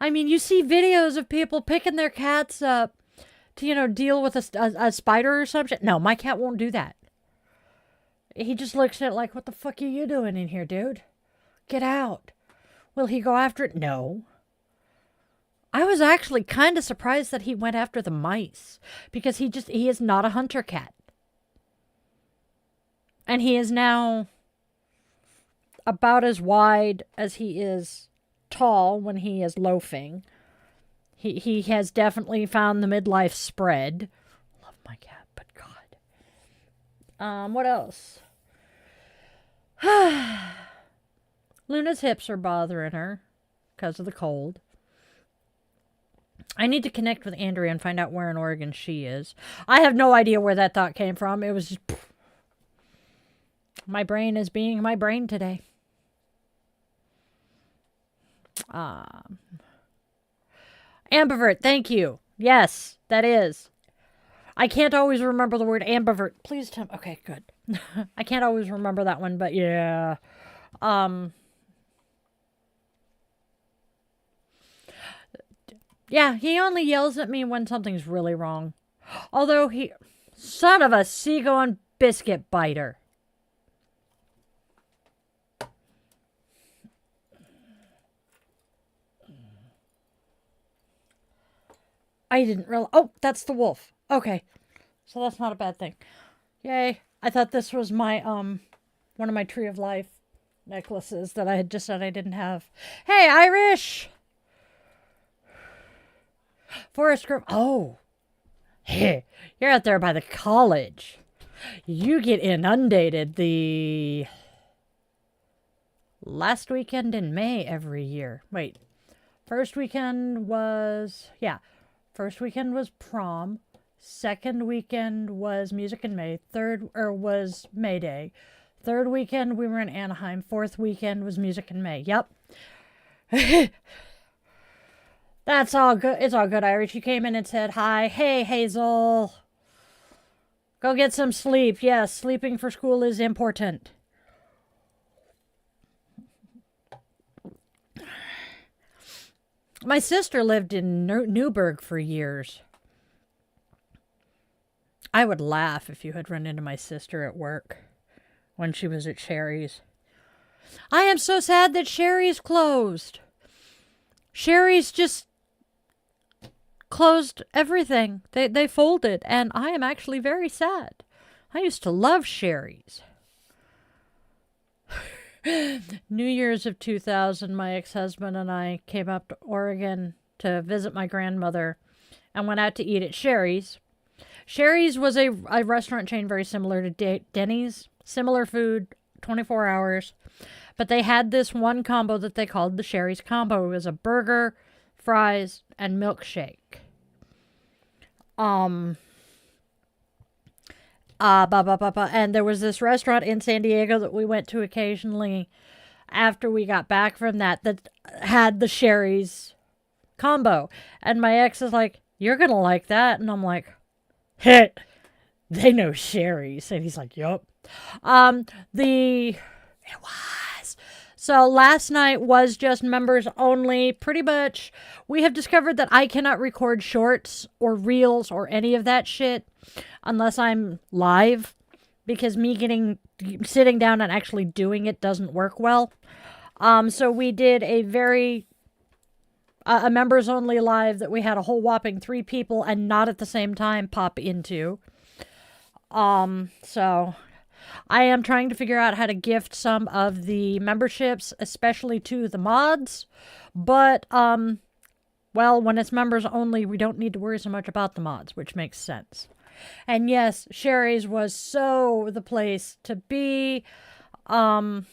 I mean, you see videos of people picking their cats up to, deal with a spider or something. No, my cat won't do that. He just looks at it like, what the fuck are you doing in here, dude? Get out. Will he go after it? No. I was actually kind of surprised that he went after the mice because he is not a hunter cat. And he is now about as wide as he is tall when he is loafing. He has definitely found the midlife spread. Love my cat, but God. What else? Luna's hips are bothering her because of the cold. I need to connect with Andrea and find out where in Oregon she is. I have no idea where that thought came from. It was just... My brain is being my brain today. Ambivert, thank you. Yes, that is. I can't always remember the word ambivert. Please tell me. Okay, good. I can't always remember that one, but yeah. Yeah, he only yells at me when something's really wrong. Although he... Son of a seagull biscuit biter. I didn't realize... Oh, that's the wolf. Okay. So that's not a bad thing. Yay. I thought this was my, one of my Tree of Life necklaces that I had just said I didn't have. Hey, Irish! Forest Grove. Oh. Hey, you're out there by the college. You get inundated the last weekend in May every year. Wait. First weekend was... Yeah. First weekend was prom. Second weekend was Music in May. Was May Day. Third weekend we were in Anaheim. Fourth weekend was Music in May. Yep. That's all good. It's all good, Irish. You came in and said hi. Hey, Hazel. Go get some sleep. Yes, sleeping for school is important. My sister lived in Newburgh for years. I would laugh if you had run into my sister at work when she was at Sherry's. I am so sad that Sherry's closed. Sherry's just closed everything. They folded, and I am actually very sad. I used to love Sherry's. New Year's of 2000, my ex-husband and I came up to Oregon to visit my grandmother and went out to eat at Sherry's. Sherry's was a restaurant chain very similar to Denny's. Similar food, 24 hours. But they had this one combo that they called the Sherry's combo. It was a burger, fries, and milkshake. And there was this restaurant in San Diego that we went to occasionally after we got back from that had the Sherry's combo. And my ex is like, you're going to like that. And I'm like, hey, they know Sherry's. And he's like, yup. It was. So last night was just members only. Pretty much, we have discovered that I cannot record shorts or reels or any of that shit unless I'm live, because sitting down and actually doing it doesn't work well. So we did a members only live that we had a whole whopping 3 people and not at the same time pop into. So I am trying to figure out how to gift some of the memberships, especially to the mods. But, well, when it's members only, we don't need to worry so much about the mods, which makes sense. And yes, Sherry's was so the place to be. In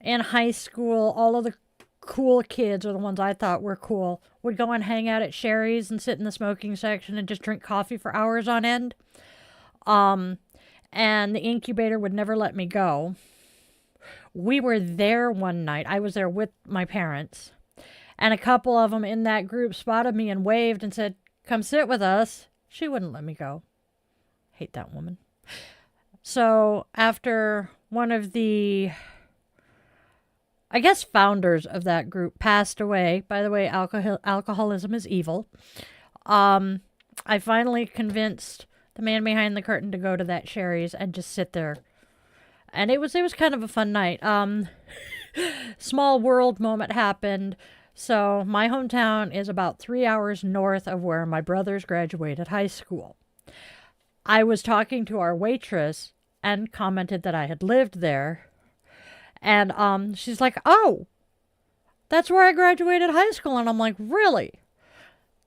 high school, all of the cool kids, or the ones I thought were cool, would go and hang out at Sherry's and sit in the smoking section and just drink coffee for hours on end. And the incubator would never let me go. We were there one night. I was there with my parents. And a couple of them in that group spotted me and waved and said, come sit with us. She wouldn't let me go. Hate that woman. So after one of the, I guess, founders of that group passed away. By the way, alcoholism is evil. I finally convinced the man behind the curtain to go to that Sherry's and just sit there. And it was kind of a fun night. Small world moment happened. So my hometown is about 3 hours north of where my brothers graduated high school. I was talking to our waitress and commented that I had lived there. And she's like, oh, that's where I graduated high school. And I'm like, really?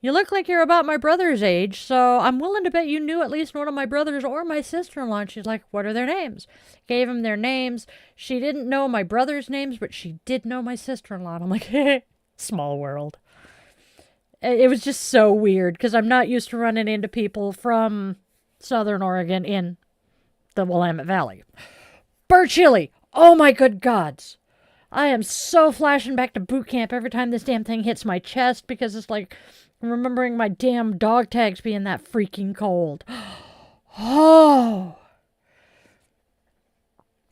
You look like you're about my brother's age, so I'm willing to bet you knew at least one of my brothers or my sister-in-law. And she's like, what are their names? Gave them their names. She didn't know my brother's names, but she did know my sister-in-law. And I'm like, small world. It was just so weird because I'm not used to running into people from Southern Oregon in the Willamette Valley. Bird chili. Oh my good gods. I am so flashing back to boot camp every time this damn thing hits my chest because it's like remembering my damn dog tags being that freaking cold. Oh.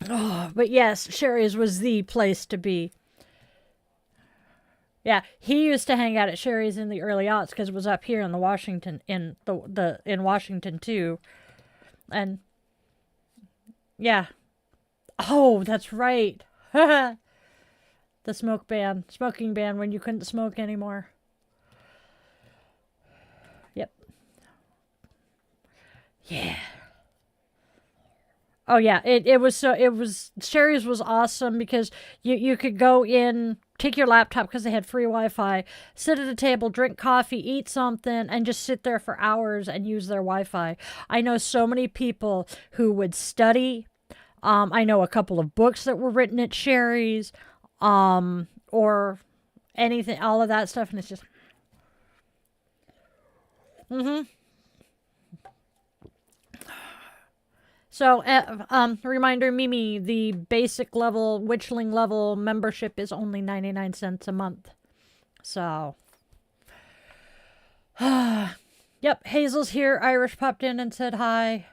Oh, but yes, Sherry's was the place to be. Yeah, he used to hang out at Sherry's in the early aughts because it was up here in the Washington in Washington too. And yeah. Oh, that's right. The smoking ban when you couldn't smoke anymore. Yep. Yeah. Oh yeah, it was Sherry's was awesome because you could go in, take your laptop because they had free Wi-Fi, sit at a table, drink coffee, eat something, and just sit there for hours and use their Wi-Fi. I know so many people who would study. I know a couple of books that were written at Sherry's, or anything, all of that stuff, and it's just, So, reminder, Mimi, the basic level, Witchling level membership is only 99 cents a month. So, yep, Hazel's here. Irish popped in and said hi.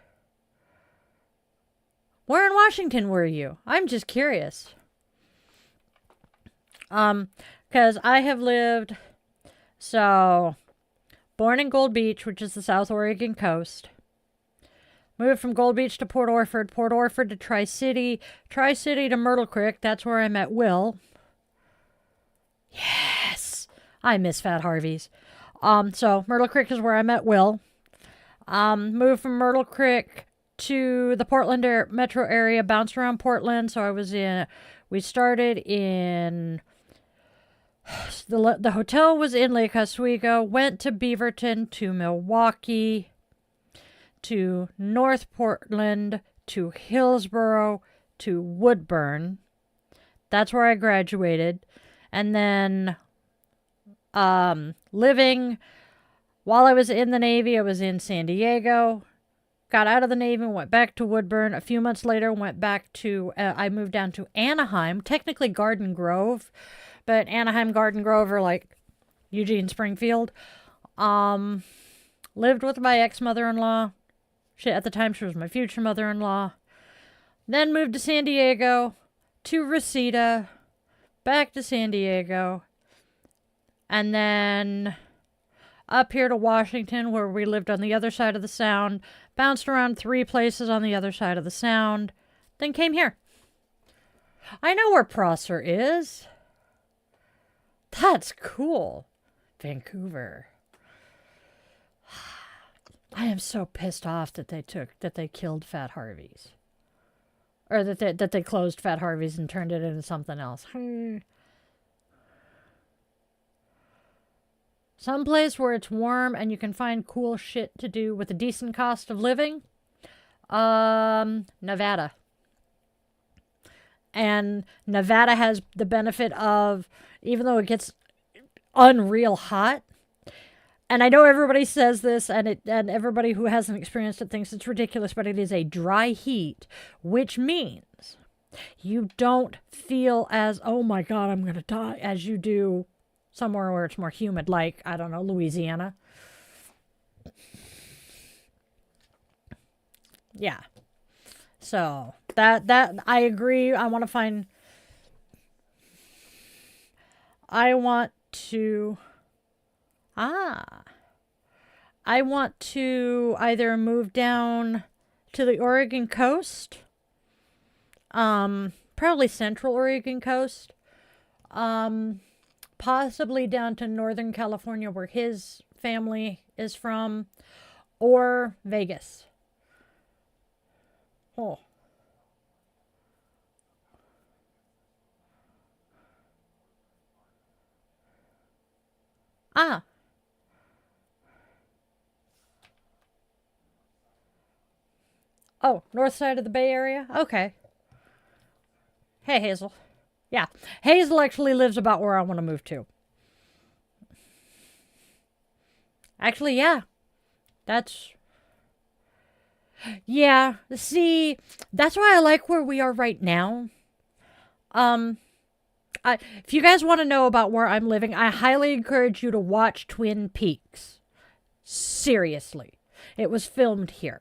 Where in Washington were you? I'm just curious. Because I have lived, born in Gold Beach, which is the South Oregon coast. Moved from Gold Beach to Port Orford to Tri-City, Tri-City to Myrtle Creek. That's where I met Will. Yes! I miss Fat Harvey's. So Myrtle Creek is where I met Will. Moved from Myrtle Creek to the Portland metro area, bounced around Portland. So we started in, the hotel was in Lake Oswego, went to Beaverton, to Milwaukee, to North Portland, to Hillsboro, to Woodburn. That's where I graduated. And then living while I was in the Navy, I was in San Diego. Got out of the Navy and went back to Woodburn. A few months later, went back to, I moved down to Anaheim, technically Garden Grove, but Anaheim, Garden Grove are like Eugene, Springfield. Lived with my ex-mother-in-law. At the time, she was my future mother-in-law. Then moved to San Diego, to Reseda, back to San Diego, and then up here to Washington, where we lived on the other side of the Sound, bounced around 3 places on the other side of the Sound, then came here. I know where Prosser is. That's cool. Vancouver. I am so pissed off that they killed Fat Harvey's. Or that they closed Fat Harvey's and turned it into something else. Someplace where it's warm and you can find cool shit to do with a decent cost of living. Nevada. And Nevada has the benefit of, even though it gets unreal hot, and I know everybody says this, and everybody who hasn't experienced it thinks it's ridiculous, but it is a dry heat, which means you don't feel as, oh my God, I'm going to die, as you do somewhere where it's more humid, like, I don't know, Louisiana. Yeah. So, that I agree. I want to either move down to the Oregon coast, probably Central Oregon coast, possibly down to Northern California where his family is from, or Vegas. Oh. Ah. Oh, north side of the Bay Area? Okay. Hey, Hazel. Yeah, Hazel actually lives about where I want to move to. Actually, yeah. That's... Yeah, see, that's why I like where we are right now. Um, if you guys want to know about where I'm living, I highly encourage you to watch Twin Peaks. Seriously. It was filmed here.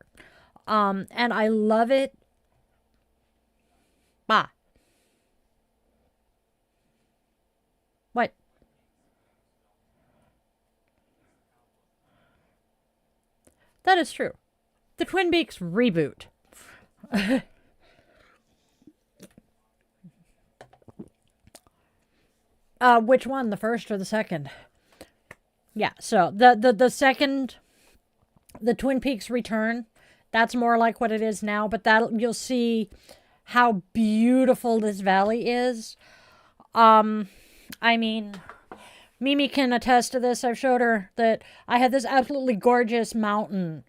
And I love it. Bah. What? That is true. The Twin Peaks reboot. Which one? The first or the second? Yeah, so the second, the Twin Peaks Return, that's more like what it is now, but that you'll see how beautiful this valley is. I mean, Mimi can attest to this. I've showed her that I have this absolutely gorgeous mountain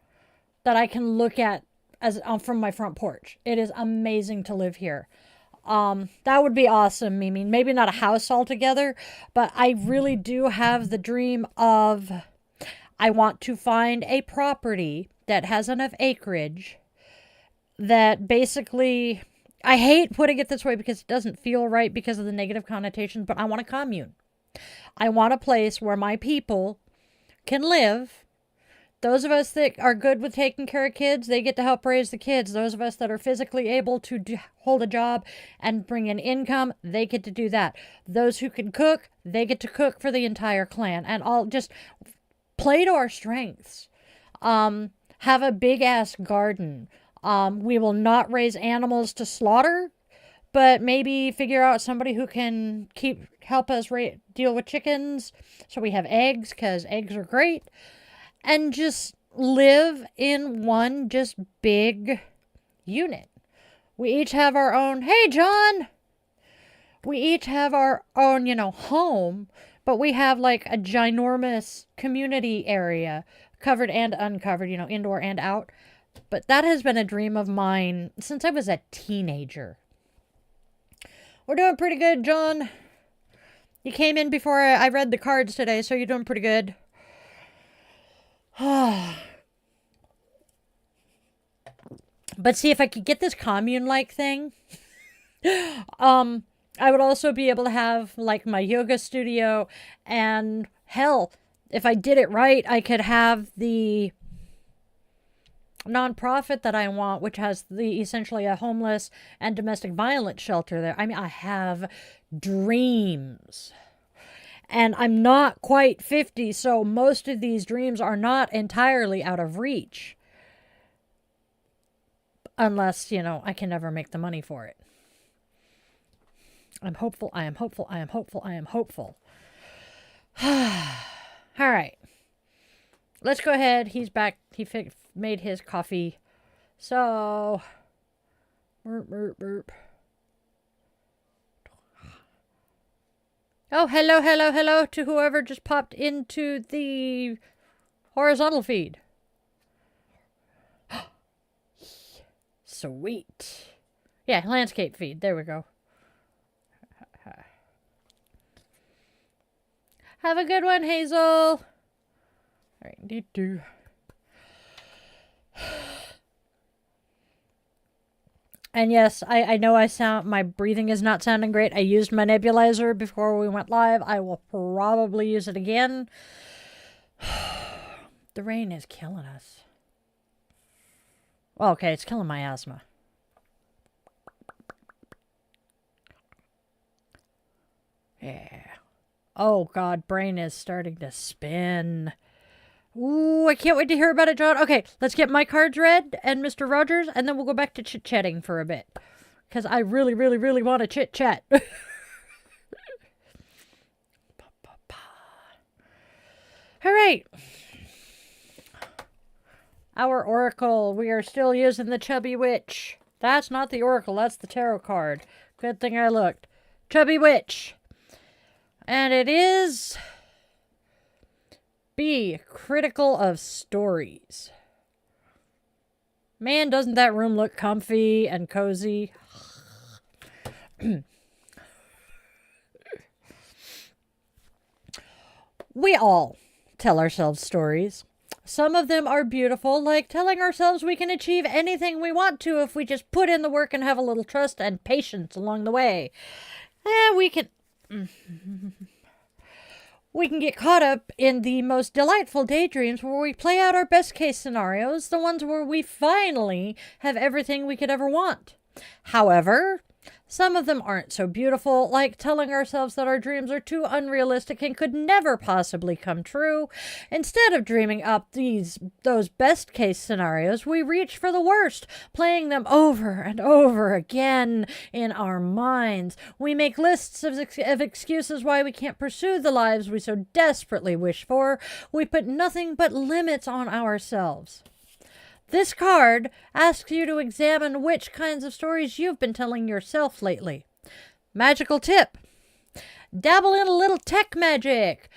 that I can look at as from my front porch. It is amazing to live here. That would be awesome, Mimi. Maybe not a house altogether, but I really do have the dream of I want to find a property that has enough acreage that basically, I hate putting it this way because it doesn't feel right because of the negative connotations, but I want a commune. I want a place where my people can live. Those of us that are good with taking care of kids, they get to help raise the kids. Those of us that are physically able to hold a job and bring in income, they get to do that. Those who can cook, they get to cook for the entire clan. And all just play to our strengths. Have a big-ass garden. We will not raise animals to slaughter, but maybe figure out somebody who can help us deal with chickens so we have eggs, because eggs are great. And just live in one just big unit. We each have our own, hey, John! We each have our own, home, but we have like a ginormous community area, covered and uncovered, indoor and out. But that has been a dream of mine since I was a teenager. We're doing pretty good, John. You came in before I read the cards today, so you're doing pretty good. But see, if I could get this commune-like thing, I would also be able to have like my yoga studio, and hell, if I did it right, I could have the nonprofit that I want, which has essentially a homeless and domestic violence shelter there. I mean, I have dreams. And I'm not quite 50, so most of these dreams are not entirely out of reach. Unless, I can never make the money for it. I'm hopeful, I am hopeful, I am hopeful, I am hopeful. All right. Let's go ahead. He's back. He made his coffee. So, burp, burp, burp. Oh, hello, hello, hello to whoever just popped into the horizontal feed. Sweet. Yeah, landscape feed. There we go. Have a good one, Hazel. All right, do. And yes, I know my breathing is not sounding great. I used my nebulizer before we went live. I will probably use it again. The rain is killing us. Well, okay, it's killing my asthma. Yeah. Oh, God, brain is starting to spin. Ooh, I can't wait to hear about it, John. Okay, let's get my cards read and Mr. Rogers, and then we'll go back to chit-chatting for a bit. Because I really, really, really want to chit-chat. All right. Our oracle. We are still using the Chubby Witch. That's not the oracle. That's the tarot card. Good thing I looked. Chubby Witch. And it is... Be critical of stories. Man, doesn't that room look comfy and cozy? We all tell ourselves stories. Some of them are beautiful, like telling ourselves we can achieve anything we want to if we just put in the work and have a little trust and patience along the way. We can get caught up in the most delightful daydreams where we play out our best case scenarios, the ones where we finally have everything we could ever want. However, some of them aren't so beautiful, like telling ourselves that our dreams are too unrealistic and could never possibly come true. Instead of dreaming up those best case scenarios, we reach for the worst, playing them over and over again in our minds. We make lists of excuses why we can't pursue the lives we so desperately wish for. We put nothing but limits on ourselves. This card asks you to examine which kinds of stories you've been telling yourself lately. Magical tip. Dabble in a little tech magic.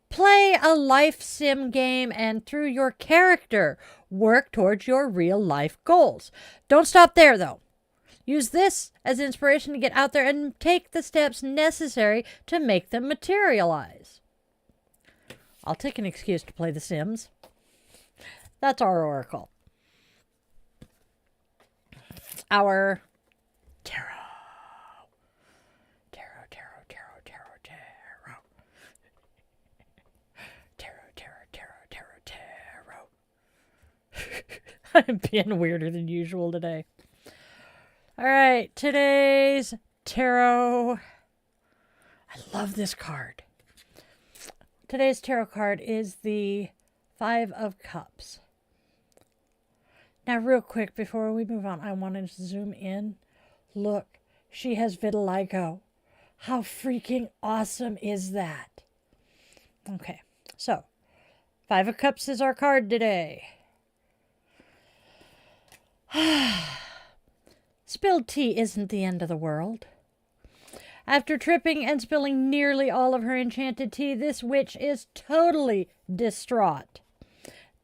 Play a life sim game and through your character, work towards your real life goals. Don't stop there though. Use this as inspiration to get out there and take the steps necessary to make them materialize. I'll take an excuse to play The Sims. That's our oracle. Our tarot. I'm being weirder than usual today. All right, today's tarot. I love this card. Today's tarot card is the Five of Cups. Now, real quick, before we move on, I wanted to zoom in. Look, she has vitiligo. How freaking awesome is that? Okay, so Five of Cups is our card today. Spilled tea isn't the end of the world. After tripping and spilling nearly all of her enchanted tea, this witch is totally distraught,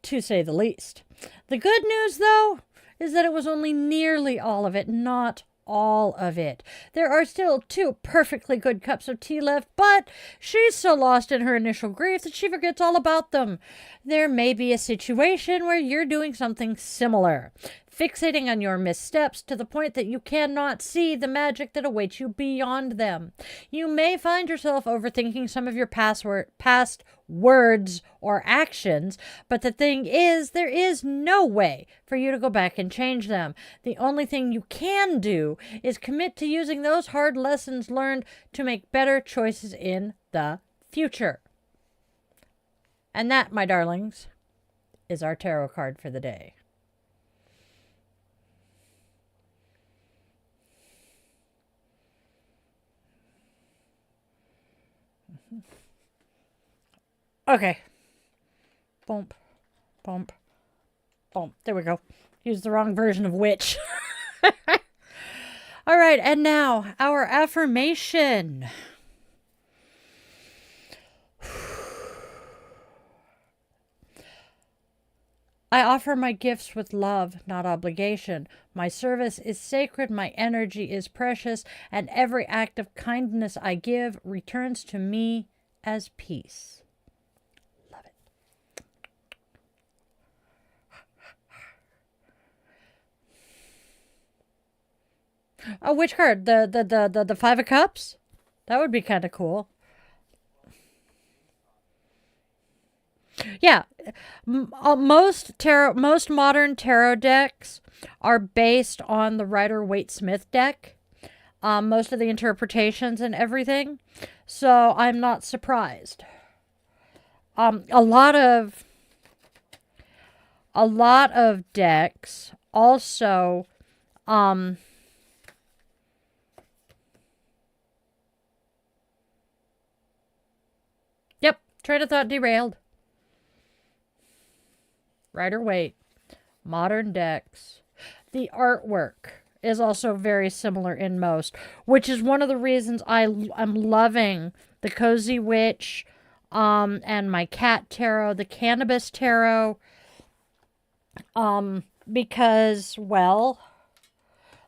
to say the least. The good news, though, is that it was only nearly all of it, not all of it. There are still 2 perfectly good cups of tea left, but she's so lost in her initial grief that she forgets all about them. There may be a situation where you're doing something similar, fixating on your missteps to the point that you cannot see the magic that awaits you beyond them. You may find yourself overthinking some of your past words or actions, but the thing is, there is no way for you to go back and change them. The only thing you can do is commit to using those hard lessons learned to make better choices in the future. And that, my darlings, is our tarot card for the day. Okay. Bump, bump, bump. There we go. Used the wrong version of witch. All right, and now our affirmation. I offer my gifts with love, not obligation. My service is sacred, my energy is precious, and every act of kindness I give returns to me as peace. Love it. Oh, which card? The Five of Cups? That would be kind of cool. Yeah, most modern tarot decks are based on the Rider-Waite-Smith deck. Most of the interpretations and everything, so I'm not surprised. A lot of decks also, yep, train of thought derailed. Rider-Waite, modern decks. The artwork is also very similar in most, which is one of the reasons I'm loving the Cozy Witch, and my cat tarot, the cannabis tarot, because, well,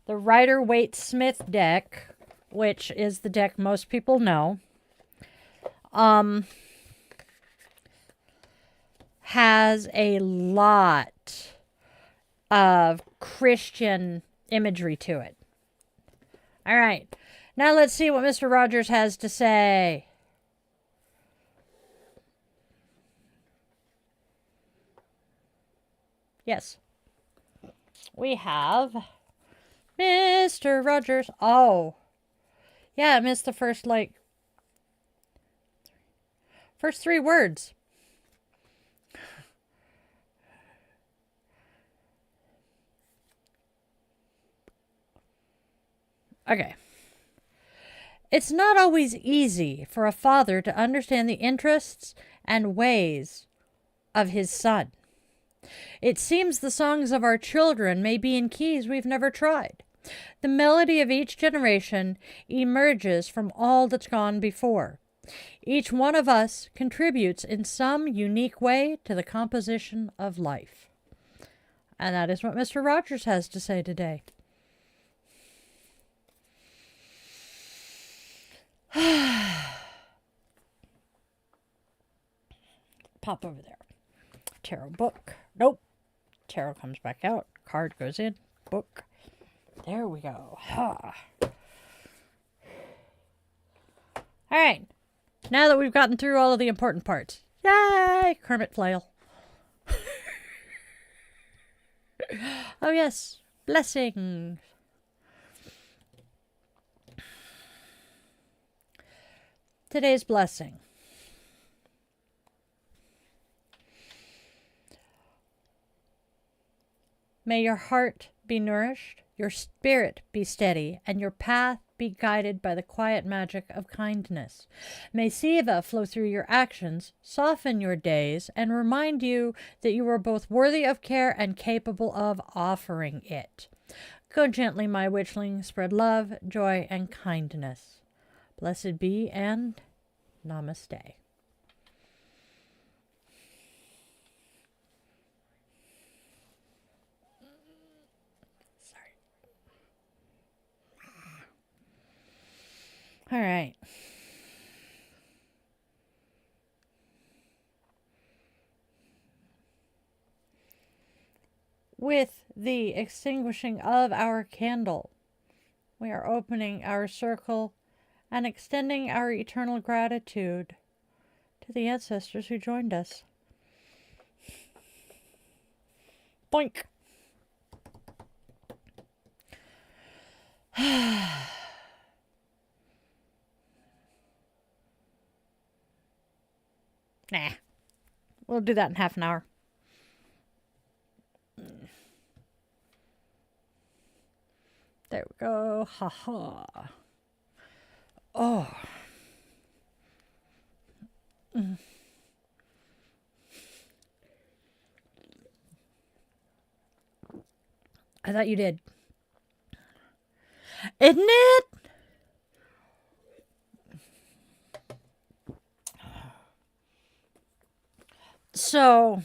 the Rider-Waite Smith deck, which is the deck most people know, has a lot of Christian imagery to it. All right. Now let's see what Mr. Rogers has to say. Yes. We have Mr. Rogers. Oh. Yeah, I missed the first three words. Okay. It's not always easy for a father to understand the interests and ways of his son. It seems the songs of our children may be in keys we've never tried. The melody of each generation emerges from all that's gone before. Each one of us contributes in some unique way to the composition of life. And that is what Mr. Rogers has to say today. Pop over there. Tarot book. Nope. Tarot comes back out. Card goes in. Book. There we go. Ha. All right. Now that we've gotten through all of the important parts. Yay! Kermit Flail. Oh, yes. Blessings. Today's blessing. May your heart be nourished, your spirit be steady, and your path be guided by the quiet magic of kindness. May Siva flow through your actions, soften your days, and remind you that you are both worthy of care and capable of offering it. Go gently, my witchling, spread love, joy, and kindness. Blessed be, and Namaste. Sorry. All right. With the extinguishing of our candle, we are opening our circle and extending our eternal gratitude to the ancestors who joined us. Boink! Nah. We'll do that in half an hour. There we go. Ha ha. Oh. I thought you did. Isn't it? So,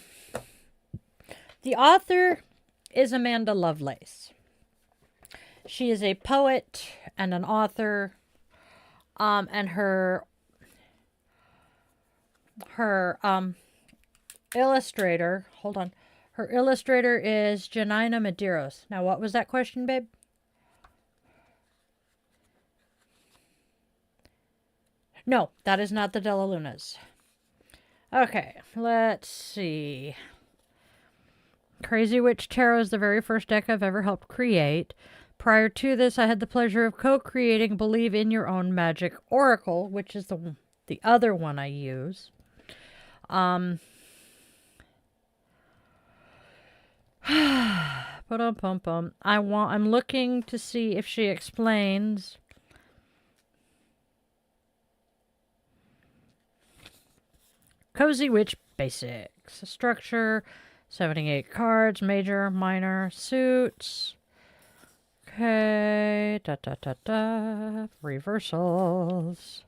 the author is Amanda Lovelace. She is a poet and an author, and her illustrator, hold on, her illustrator is Janina Medeiros. Now, what was that question, babe? No, that is not the Della Lunas. Okay, let's see. Crazy Witch Tarot is the very first deck I've ever helped create. Prior to this, I had the pleasure of co-creating Believe in Your Own Magic Oracle, which is the other one I use. I'm looking to see if she explains Cozy Witch Basics. Structure, 78 cards, major, minor, suits. Okay, reversals.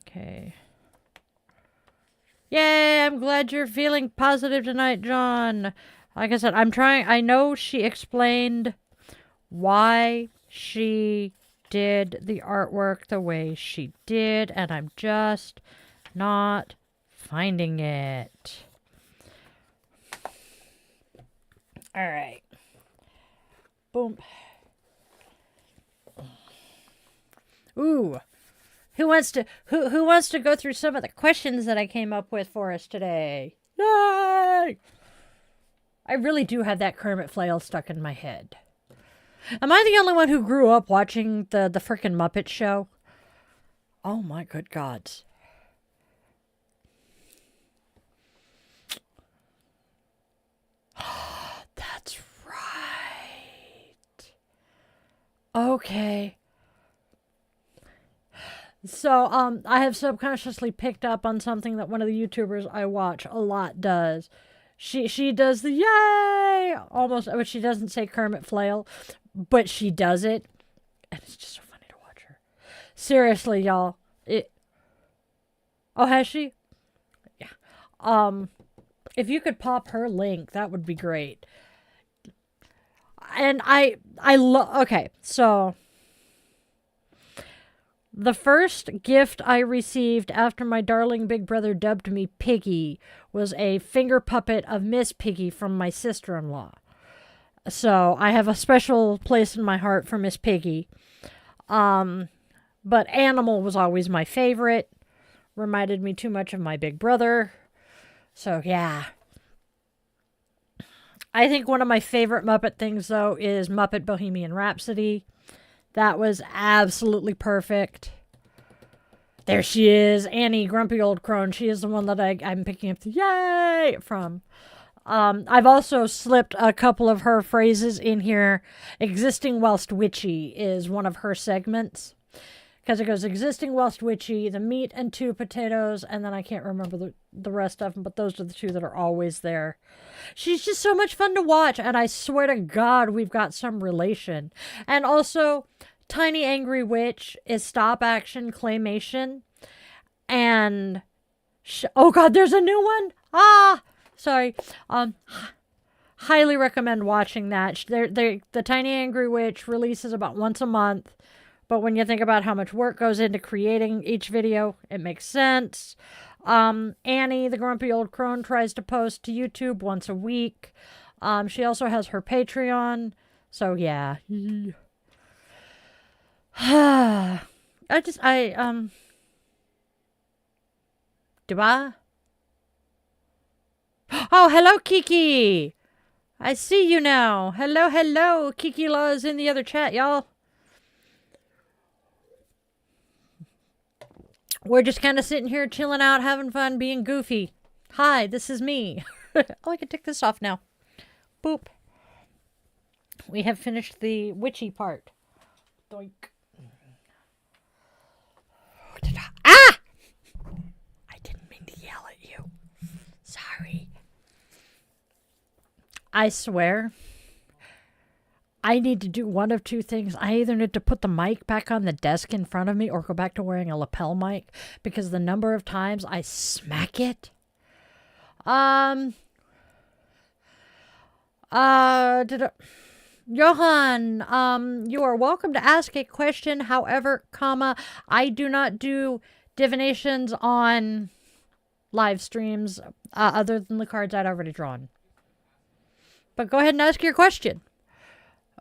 Okay. Yay, I'm glad you're feeling positive tonight, John. Like I said, I know she explained why she did the artwork the way she did, and I'm just not finding it. All right. Boom. Ooh. Who wants to go through some of the questions that I came up with for us today? Yay! I really do have that Kermit flail stuck in my head. Am I the only one who grew up watching the frickin' Muppet Show? Oh my good gods. That's right. Okay. So, I have subconsciously picked up on something that one of the YouTubers I watch a lot does. She does the yay almost, but she doesn't say Kermit flail, but she does it, and it's just so funny to watch her. Seriously, y'all. Oh, has she? Yeah. If you could pop her link, that would be great. And I love. Okay, so the first gift I received after my darling big brother dubbed me Piggy was a finger puppet of Miss Piggy from my sister-in-law. So I have a special place in my heart for Miss Piggy. But Animal was always my favorite. Reminded me too much of my big brother. So yeah. I think one of my favorite Muppet things, though, is Muppet Bohemian Rhapsody. That was absolutely perfect. There she is, Annie, grumpy old crone. She is the one that I'm picking up the yay from. I've also slipped a couple of her phrases in here. Existing whilst witchy is one of her segments. Because it goes, existing whilst witchy, the meat and 2 potatoes, and then I can't remember the rest of them, but those are the 2 that are always there. She's just so much fun to watch, and I swear to God, we've got some relation. And also, Tiny Angry Witch is stop action claymation, and oh God, there's a new one. Sorry. Highly recommend watching that. The Tiny Angry Witch releases about once a month. But when you think about how much work goes into creating each video, it makes sense. Annie, the grumpy old crone, tries to post to YouTube once a week. She also has her Patreon. So, yeah. Do I? Oh, hello, Kiki. I see you now. Hello. Kiki Law is in the other chat, y'all. We're just kind of sitting here chilling out, having fun, being goofy. Hi, this is me. Oh, I can take this off now. Boop. We have finished the witchy part. Doink. Ah! I didn't mean to yell at you. Sorry. I swear, I need to do one of 2 things. I either need to put the mic back on the desk in front of me or go back to wearing a lapel mic because the number of times I smack it. Johan, you are welcome to ask a question. However, I do not do divinations on live streams other than the cards I'd already drawn. But go ahead and ask your question.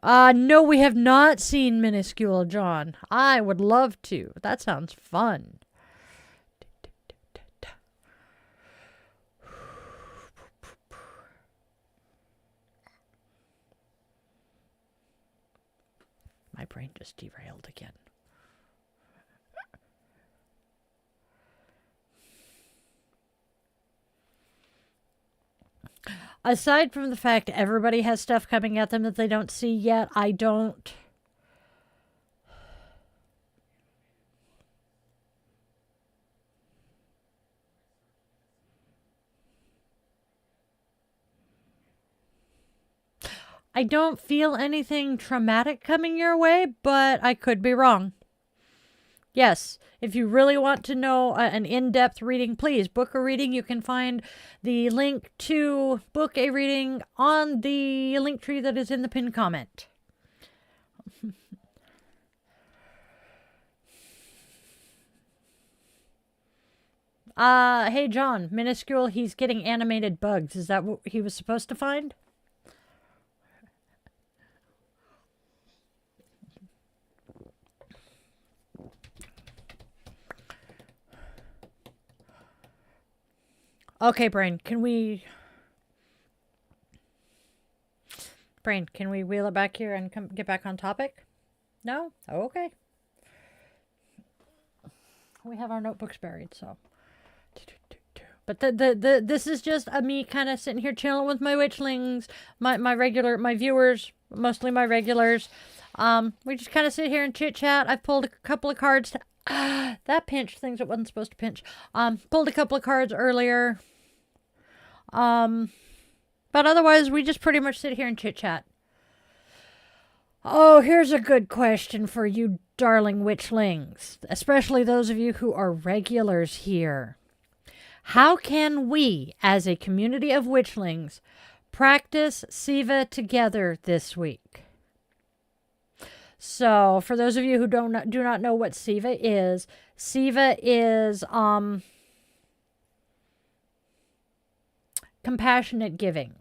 No, we have not seen Minuscule John. I would love to. That sounds fun. My brain just derailed again. Aside from the fact everybody has stuff coming at them that they don't see yet, I don't. I don't feel anything traumatic coming your way, but I could be wrong. Yes, if you really want to know an in-depth reading, please book a reading. You can find the link to book a reading on the link tree that is in the pinned comment. Hey John, minuscule, he's getting animated bugs. Is that what he was supposed to find? Okay, Brain, can we wheel it back here and get back on topic? No? Okay. We have our notebooks buried, so. But this is just me kind of sitting here chilling with my witchlings, my viewers, mostly my regulars. We just kind of sit here and chit chat. I've pulled a couple of cards. That pinched things it wasn't supposed to pinch. Pulled a couple of cards earlier. But otherwise, we just pretty much sit here and chit chat. Oh, here's a good question for you darling witchlings, especially those of you who are regulars here. How can we, as a community of witchlings, practice Siva together this week? So, for those of you who do not know what Siva is compassionate giving.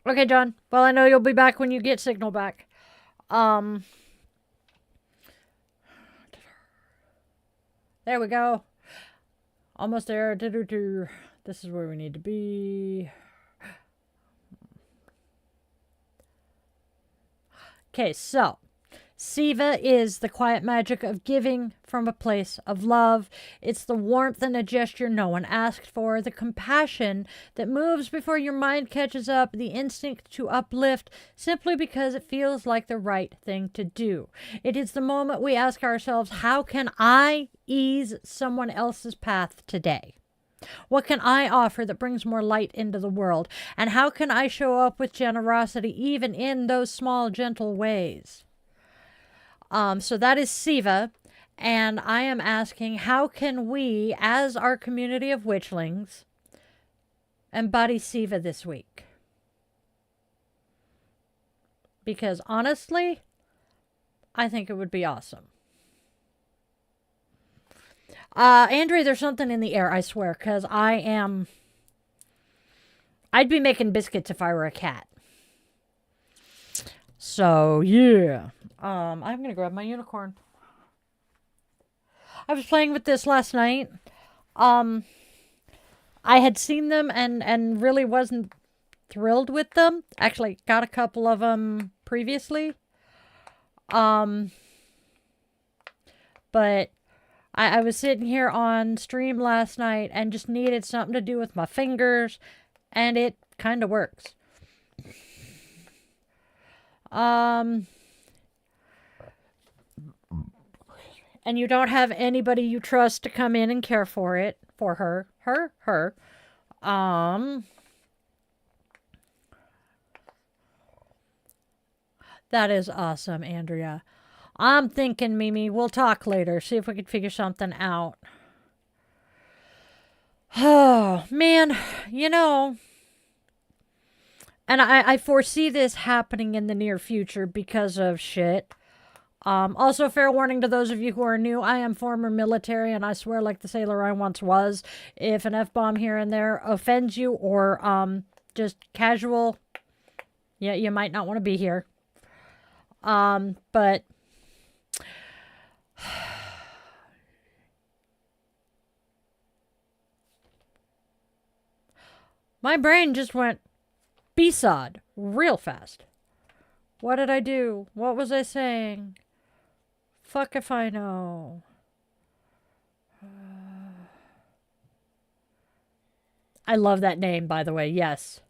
Okay, John. Well, I know you'll be back when you get signal back. There we go. Almost there. This is where we need to be. Okay, so Siva is the quiet magic of giving from a place of love. It's the warmth in a gesture no one asked for, the compassion that moves before your mind catches up, the instinct to uplift simply because it feels like the right thing to do. It is the moment we ask ourselves, how can I ease someone else's path today? What can I offer that brings more light into the world? And how can I show up with generosity even in those small, gentle ways? So that is Siva, and I am asking, how can we, as our community of witchlings, embody Siva this week? Because honestly, I think it would be awesome. Andrea, there's something in the air, I swear, because I'd be making biscuits if I were a cat. So, yeah. I'm going to grab my unicorn. I was playing with this last night. I had seen them and really wasn't thrilled with them. Actually, got a couple of them previously. But I was sitting here on stream last night and just needed something to do with my fingers. And it kind of works. And you don't have anybody you trust to come in and care for it, for her. That is awesome, Andrea. I'm thinking, Mimi, we'll talk later, see if we can figure something out. Oh, man, you know, and I foresee this happening in the near future because of shit. Also, fair warning to those of you who are new, I am former military, and I swear like the sailor I once was, if an F-bomb here and there offends you or just casual, yeah, you might not want to be here. But my brain just went B-sod real fast. What did I do? What was I saying? Fuck if I know. I love that name, by the way, yes.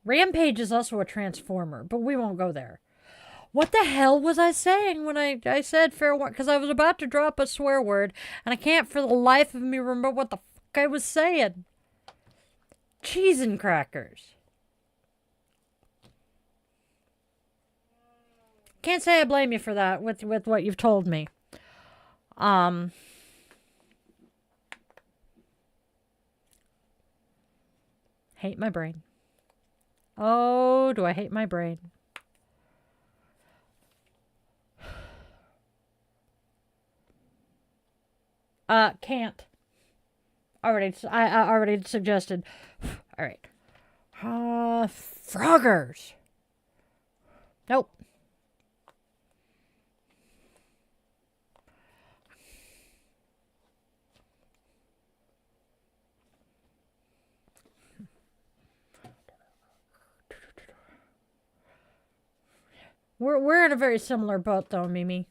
Rampage is also a transformer, but we won't go there. What the hell was I saying when I said fair warning? Because I was about to drop a swear word, and I can't for the life of me remember what the fuck I was saying. Cheese and crackers. Can't say I blame you for that with what you've told me. Hate my brain. Oh, do I hate my brain. Can't. I already suggested. All right. Froggers. Nope. We're in a very similar boat though, Mimi.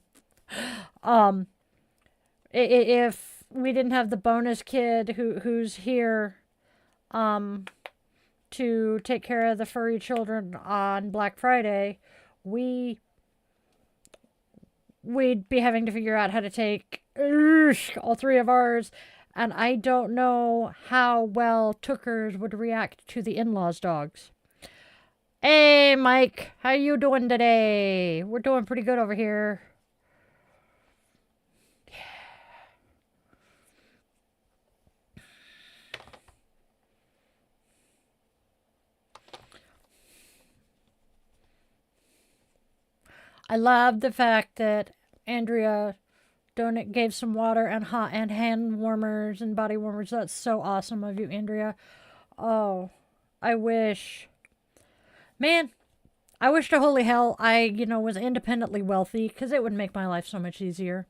If we didn't have the bonus kid who's here, to take care of the furry children on Black Friday, we'd be having to figure out how to take all three of ours, and I don't know how well Tookers would react to the in-laws' dogs. Hey, Mike, how you doing today? We're doing pretty good over here. I love the fact that Andrea gave some water and hot and hand warmers and body warmers. That's so awesome of you, Andrea. Oh, I wish. Man, I wish to holy hell I, was independently wealthy, because it would make my life so much easier.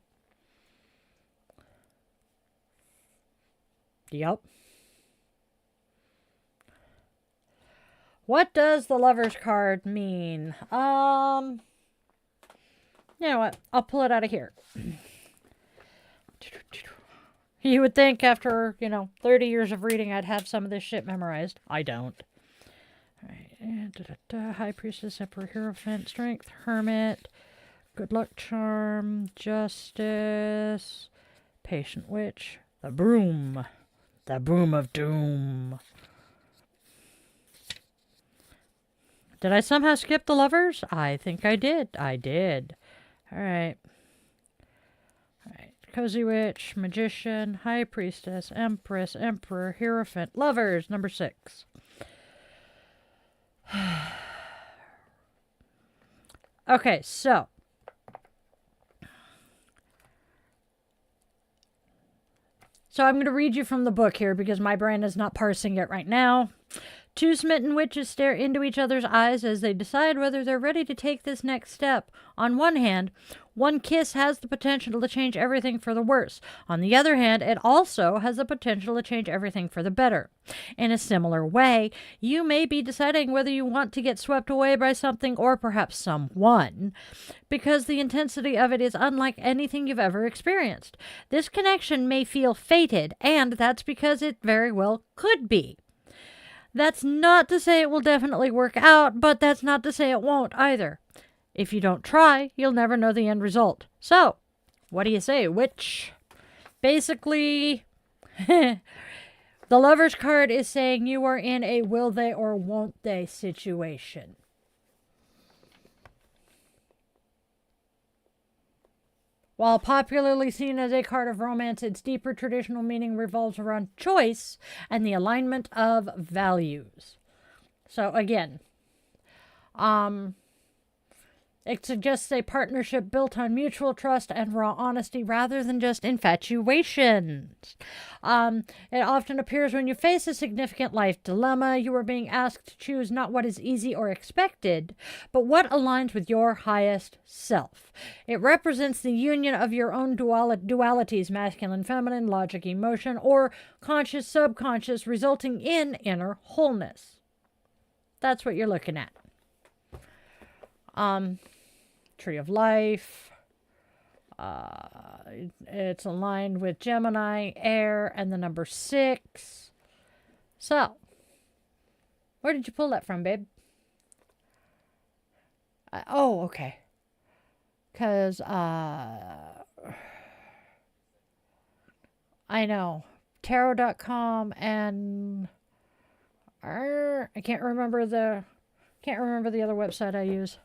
Yep. What does the Lover's card mean? You know what? I'll pull it out of here. You would think after, 30 years of reading I'd have some of this shit memorized. I don't. Alright. High Priestess, Emperor, Hierophant, Strength, Hermit, Good Luck Charm, Justice, Patient Witch, the Broom. The Broom of Doom. Did I somehow skip the Lovers? I think I did. I did. Alright. Cozy Witch, Magician, High Priestess, Empress, Emperor, Hierophant, Lovers, number 6. Okay, so. So I'm going to read you from the book here because my brain is not parsing it right now. Two smitten witches stare into each other's eyes as they decide whether they're ready to take this next step. On one hand, one kiss has the potential to change everything for the worse. On the other hand, it also has the potential to change everything for the better. In a similar way, you may be deciding whether you want to get swept away by something or perhaps someone, because the intensity of it is unlike anything you've ever experienced. This connection may feel fated, and that's because it very well could be. That's not to say it will definitely work out, but that's not to say it won't either. If you don't try, you'll never know the end result. So, what do you say, witch? Basically, the Lover's card is saying you are in a will they or won't they situation. While popularly seen as a card of romance, its deeper traditional meaning revolves around choice and the alignment of values. So again, it suggests a partnership built on mutual trust and raw honesty rather than just infatuations. It often appears when you face a significant life dilemma, you are being asked to choose not what is easy or expected, but what aligns with your highest self. It represents the union of your own dualities, masculine, feminine, logic, emotion, or conscious, subconscious, resulting in inner wholeness. That's what you're looking at. Tree of Life. It's aligned with Gemini, Air, and the number 6. So, where did you pull that from, babe? Oh, okay. Because, I know. Tarot.com and I can't remember the other website I use.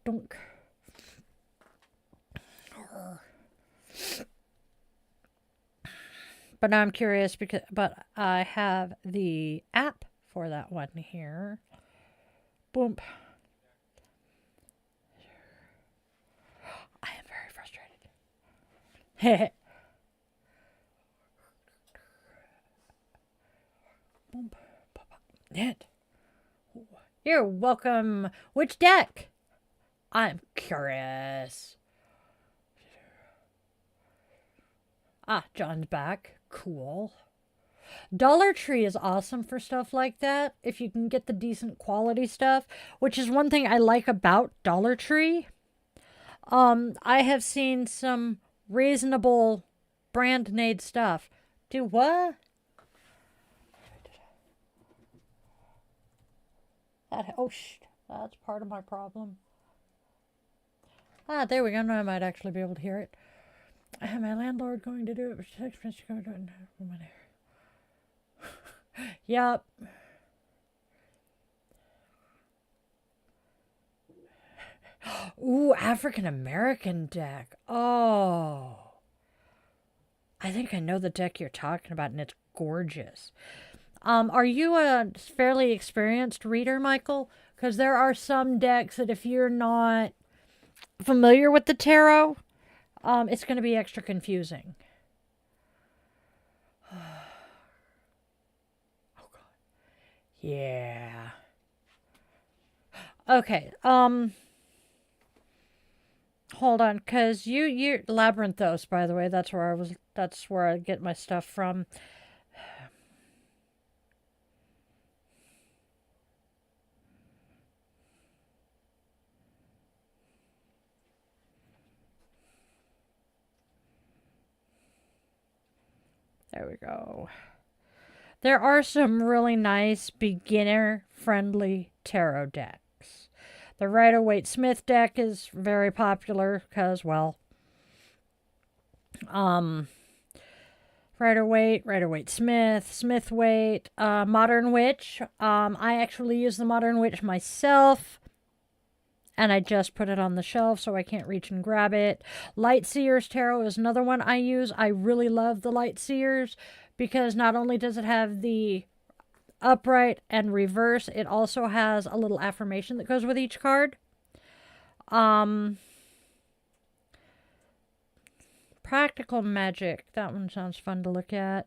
Dunk. But now I'm curious but I have the app for that one here. Boom. I am very frustrated. Boom. It. You're welcome. Which deck? I'm curious. Ah, John's back. Cool. Dollar Tree is awesome for stuff like that. If you can get the decent quality stuff, which is one thing I like about Dollar Tree. I have seen some reasonable brand name stuff. Do what? That's part of my problem. Ah, there we go. Now I might actually be able to hear it. My landlord going to do it, but she's expensive going to do it. Yep. Ooh, African American deck. Oh. I think I know the deck you're talking about, and it's gorgeous. Are you a fairly experienced reader, Michael? Because there are some decks that if you're not familiar with the tarot, it's going to be extra confusing. Oh, God. Yeah. Okay, hold on, because you Labyrinthos, by the way, that's where I get my stuff from. There we go. There are some really nice beginner-friendly tarot decks. The Rider-Waite-Smith deck is very popular because, well, Rider-Waite-Smith, Smith-Waite, Modern Witch. I actually use the Modern Witch myself, and I just put it on the shelf so I can't reach and grab it. Lightseers Tarot is another one I use. I really love the Lightseers because not only does it have the upright and reverse, it also has a little affirmation that goes with each card. Practical Magic. That one sounds fun to look at.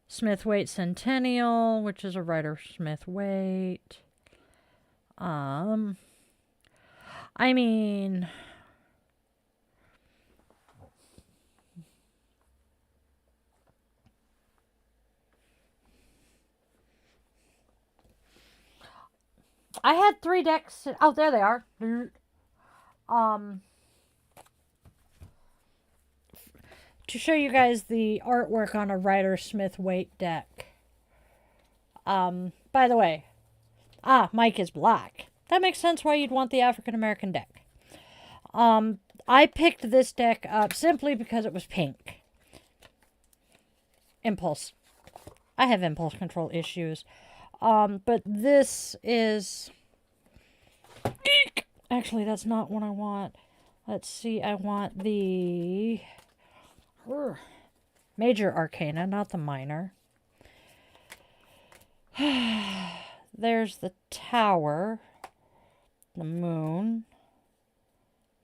Smith-Waite Centennial, which is a Rider-Smith-Waite. I mean, I had 3 decks. Oh, there they are. To show you guys the artwork on a Rider-Smith-Waite deck. By the way, Mike is black. That makes sense why you'd want the African American deck. I picked this deck up simply because it was pink. Impulse. I have impulse control issues. But this is... Actually, that's not what I want. Let's see, I want the... Major Arcana, not the minor. There's the Tower. The Moon.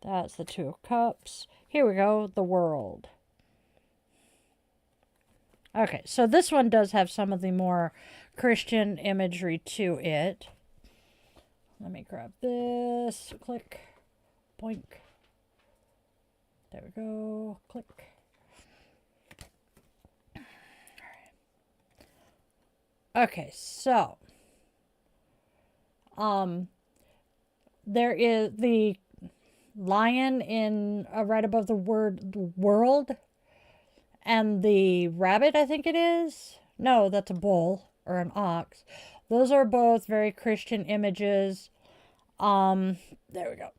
That's the Two of Cups. Here we go, the World. Okay, so this one does have some of the more Christian imagery to it. Let me grab this. Click. Boink. There we go. Click. Okay, so there is the lion in right above the word world, and the rabbit, I think it is. No, that's a bull or an ox. Those are both very Christian images. There we go.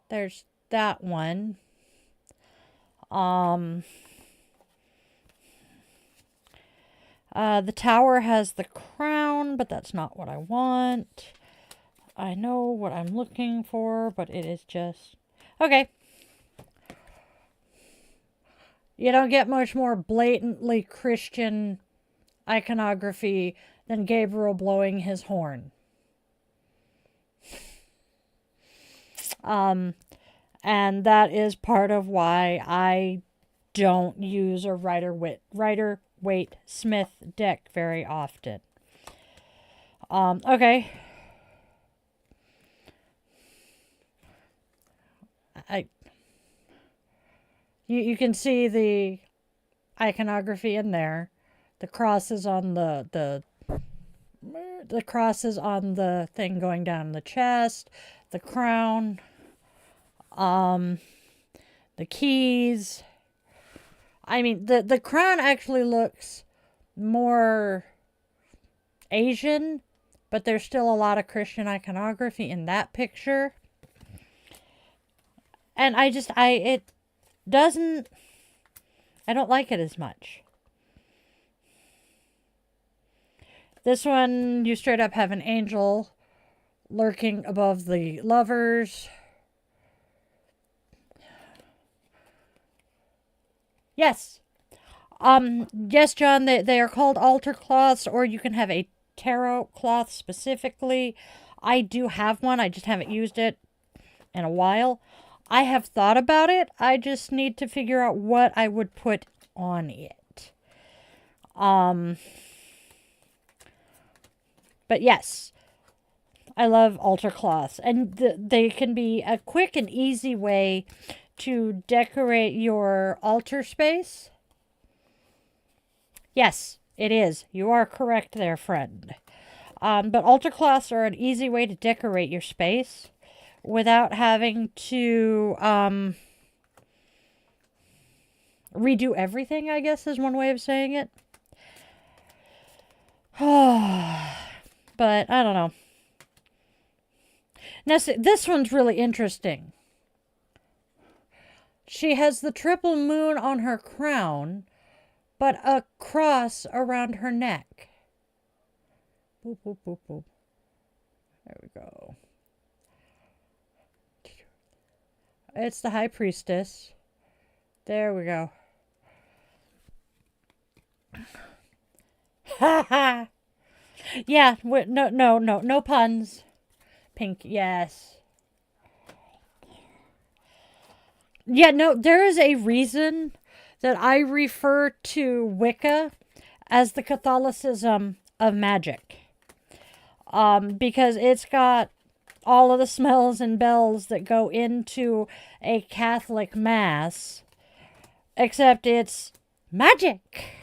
There's that one. The Tower has the crown, but that's not what I want. I know what I'm looking for, but it is just... Okay. You don't get much more blatantly Christian iconography than Gabriel blowing his horn. And that is part of why I don't use a Rider-Waite Smith deck very often. Okay. You can see the iconography in there. The cross is on the cross is on the thing going down the chest, the crown, the keys. I mean, the crown actually looks more Asian, but there's still a lot of Christian iconography in that picture. And I don't like it as much. This one, you straight up have an angel lurking above the lovers. Yes. Yes, John, they are called altar cloths, or you can have a tarot cloth specifically. I do have one. I just haven't used it in a while. I have thought about it. I just need to figure out what I would put on it. But yes, I love altar cloths. And they can be a quick and easy way to decorate your altar space. Yes, it is. You are correct there, friend. But altar cloths are an easy way to decorate your space without having to redo everything, I guess is one way of saying it. But I don't know. Now, see, this one's really interesting. She has the triple moon on her crown, but a cross around her neck. Boop, boop, boop, boop. There we go. It's the High Priestess. There we go. Ha ha! Yeah, no puns. Pink, yes. Yeah, no, there is a reason that I refer to Wicca as the Catholicism of magic. Because it's got all of the smells and bells that go into a Catholic mass, except it's magic.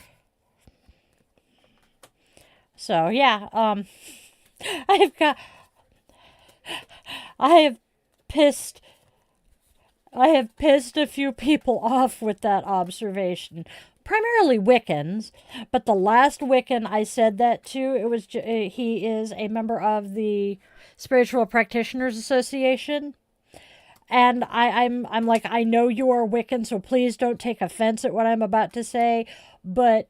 So yeah, I have pissed a few people off with that observation. Primarily Wiccans, but the last Wiccan I said that to, it was he is a member of the Spiritual Practitioners Association, and I'm like, I know you are Wiccan, so please don't take offense at what I'm about to say, but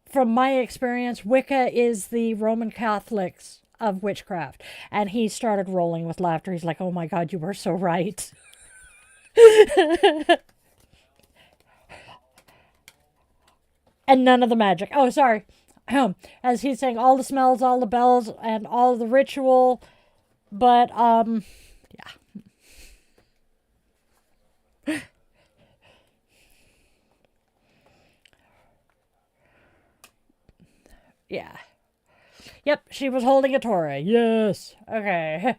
from my experience, Wicca is the Roman Catholics of witchcraft. And he started rolling with laughter. He's like, oh my God, you were so right. And none of the magic. Oh, sorry. As he's saying, all the smells, all the bells, and all the ritual. But, yeah. Yeah. Yep, she was holding a Torah. Yes. Okay.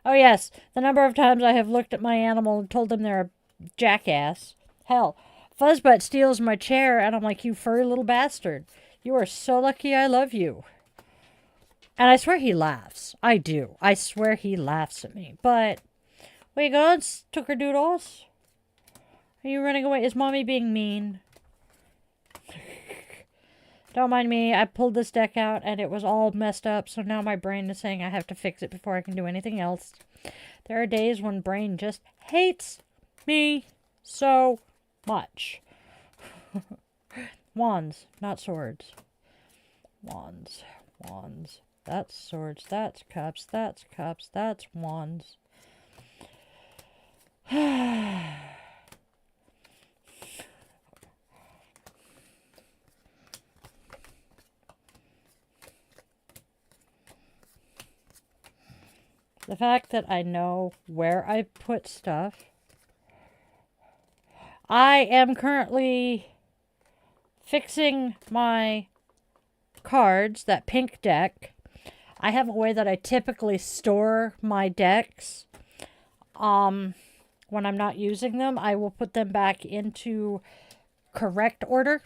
Oh, yes. The number of times I have looked at my animal and told them they're a jackass. Hell, Fuzzbutt steals my chair, and I'm like, you furry little bastard. You are so lucky I love you. And I swear he laughs. I do. I swear he laughs at me. But, wait, God, Tucker-doodles? Are you running away? Is Mommy being mean? Don't mind me. I pulled this deck out and it was all messed up. So now my brain is saying I have to fix it before I can do anything else. There are days when brain just hates me so much. Wands, not swords. Wands, wands. That's swords. That's cups. That's cups. That's wands. The fact that I know where I put stuff. I am currently fixing my cards, that pink deck. I have a way that I typically store my decks. When I'm not using them, I will put them back into correct order.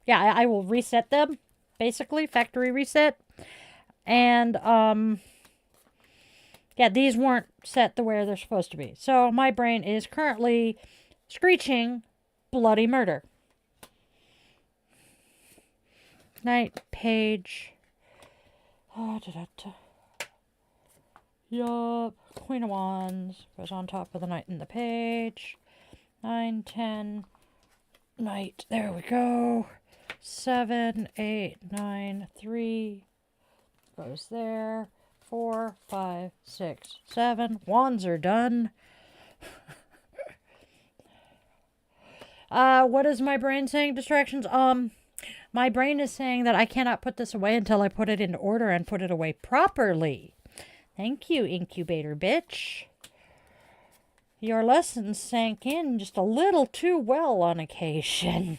Yeah, I will reset them, basically, factory reset. And, yeah, these weren't set the way they're supposed to be. So my brain is currently screeching bloody murder. Knight, page. Oh, yup. Queen of Wands goes on top of the knight and the page. 9, 10. Knight. There we go. 7, 8, 9, 3. Goes there. 4, 5, 6, 7. Wands are done. What is my brain saying? Distractions? My brain is saying that I cannot put this away until I put it into order and put it away properly. Thank you, incubator bitch. Your lessons sank in just a little too well on occasion.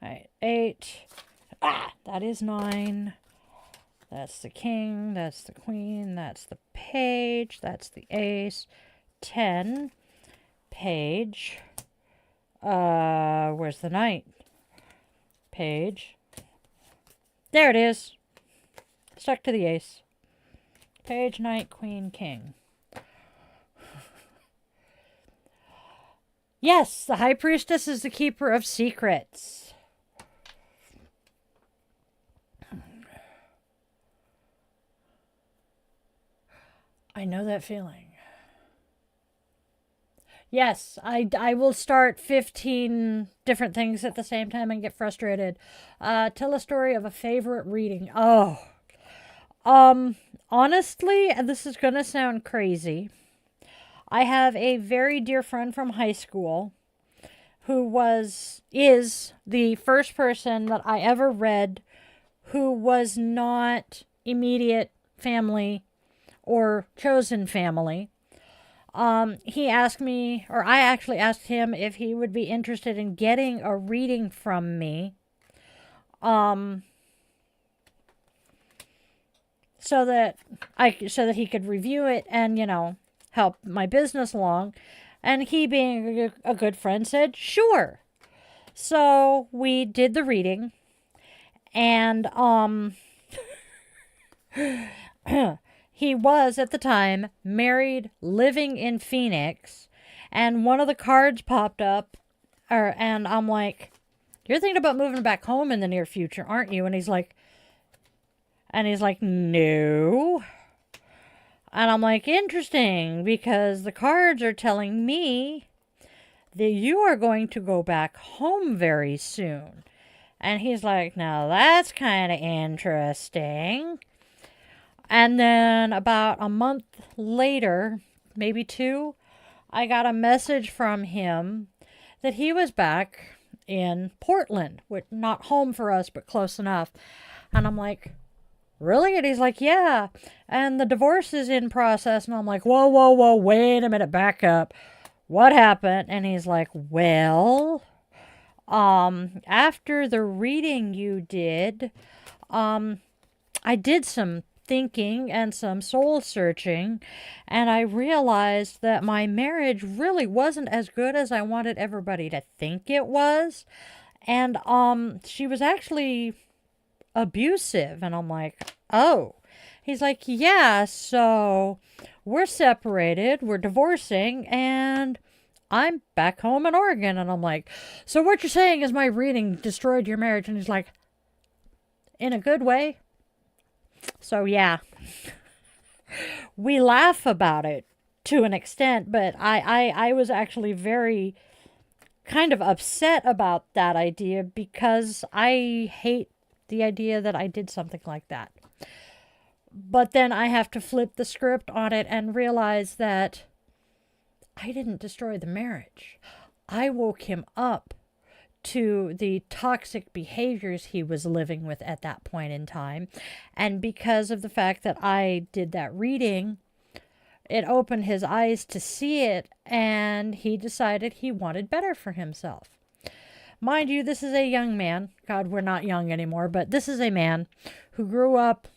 Alright, 8. That is 9. That's the king, that's the queen, that's the page, that's the ace. 10. Page. Where's the knight? Page. There it is. Stuck to the ace. Page, knight, queen, king. Yes, the high priestess is the keeper of secrets. I know that feeling. Yes, I will start 15 different things at the same time and get frustrated. Tell a story of a favorite reading. Oh. Honestly, this is going to sound crazy. I have a very dear friend from high school who is the first person that I ever read who was not immediate family or chosen family. He asked me, or I actually asked him if he would be interested in getting a reading from me. So that he could review it and, help my business along. And he, being a good friend, said, sure. So we did the reading. And, he was, at the time, married, living in Phoenix, and one of the cards popped up, and I'm like, you're thinking about moving back home in the near future, aren't you? And he's like, no. And I'm like, interesting, because the cards are telling me that you are going to go back home very soon. And he's like, now that's kind of interesting. And then about a month later, maybe 2, I got a message from him that he was back in Portland, which not home for us, but close enough. And I'm like, really? And he's like, yeah. And the divorce is in process. And I'm like, whoa, wait a minute, back up. What happened? And he's like, well, after the reading you did, I did some thinking and some soul searching, and I realized that my marriage really wasn't as good as I wanted everybody to think it was. And she was actually abusive. And I'm like, oh. He's like, yeah, so we're separated, we're divorcing, and I'm back home in Oregon. And I'm like, so what you're saying is my reading destroyed your marriage? And he's like, in a good way. So yeah, we laugh about it to an extent, but I was actually very kind of upset about that idea because I hate the idea that I did something like that. But then I have to flip the script on it and realize that I didn't destroy the marriage. I woke him up to the toxic behaviors he was living with at that point in time. And because of the fact that I did that reading, it opened his eyes to see it, and he decided he wanted better for himself. Mind you, this is a young man. God, we're not young anymore, but this is a man who grew up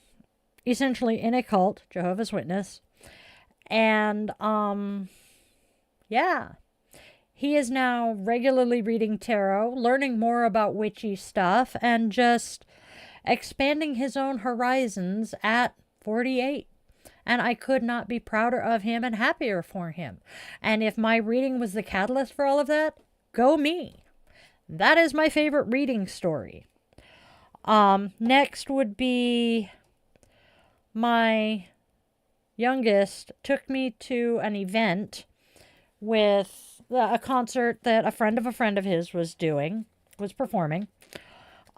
essentially in a cult, Jehovah's Witness. And, yeah. He is now regularly reading tarot, learning more about witchy stuff, and just expanding his own horizons at 48. And I could not be prouder of him and happier for him. And if my reading was the catalyst for all of that, go me. That is my favorite reading story. Next would be my youngest took me to an event with a concert that a friend of his was performing.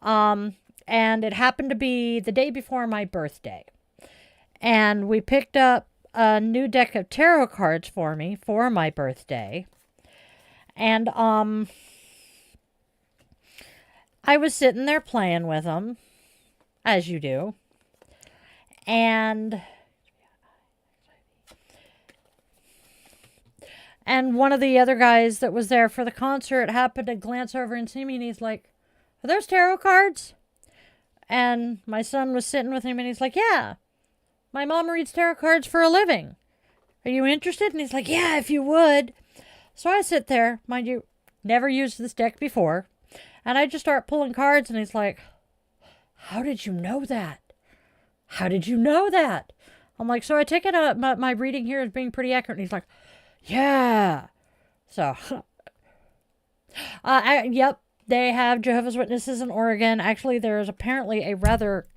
And it happened to be the day before my birthday. And we picked up a new deck of tarot cards for me for my birthday. And I was sitting there playing with them, as you do. And one of the other guys that was there for the concert happened to glance over and see me, and he's like, "Are those tarot cards?" And my son was sitting with him, and he's like, "Yeah, my mom reads tarot cards for a living. Are you interested?" And he's like, "Yeah, if you would." So I sit there, mind you, never used this deck before, and I just start pulling cards, and he's like, "How did you know that? How did you know that?" I'm like, "So I take it my reading here is being pretty accurate." And he's like, "Yeah." So, yep, they have Jehovah's Witnesses in Oregon. Actually, there is apparently a rather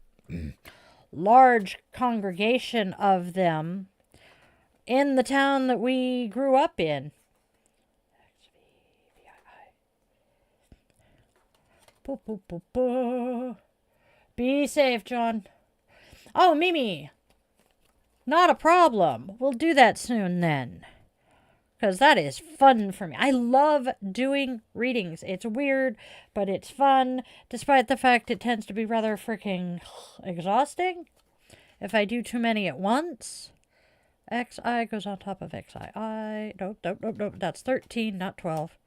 large congregation of them in the town that we grew up in. Be safe, John. Oh, Mimi. Not a problem. We'll do that soon then. Because that is fun for me. I love doing readings. It's weird, but it's fun. Despite the fact it tends to be rather freaking exhausting if I do too many at once. XI goes on top of XII. Nope. That's 13, not 12.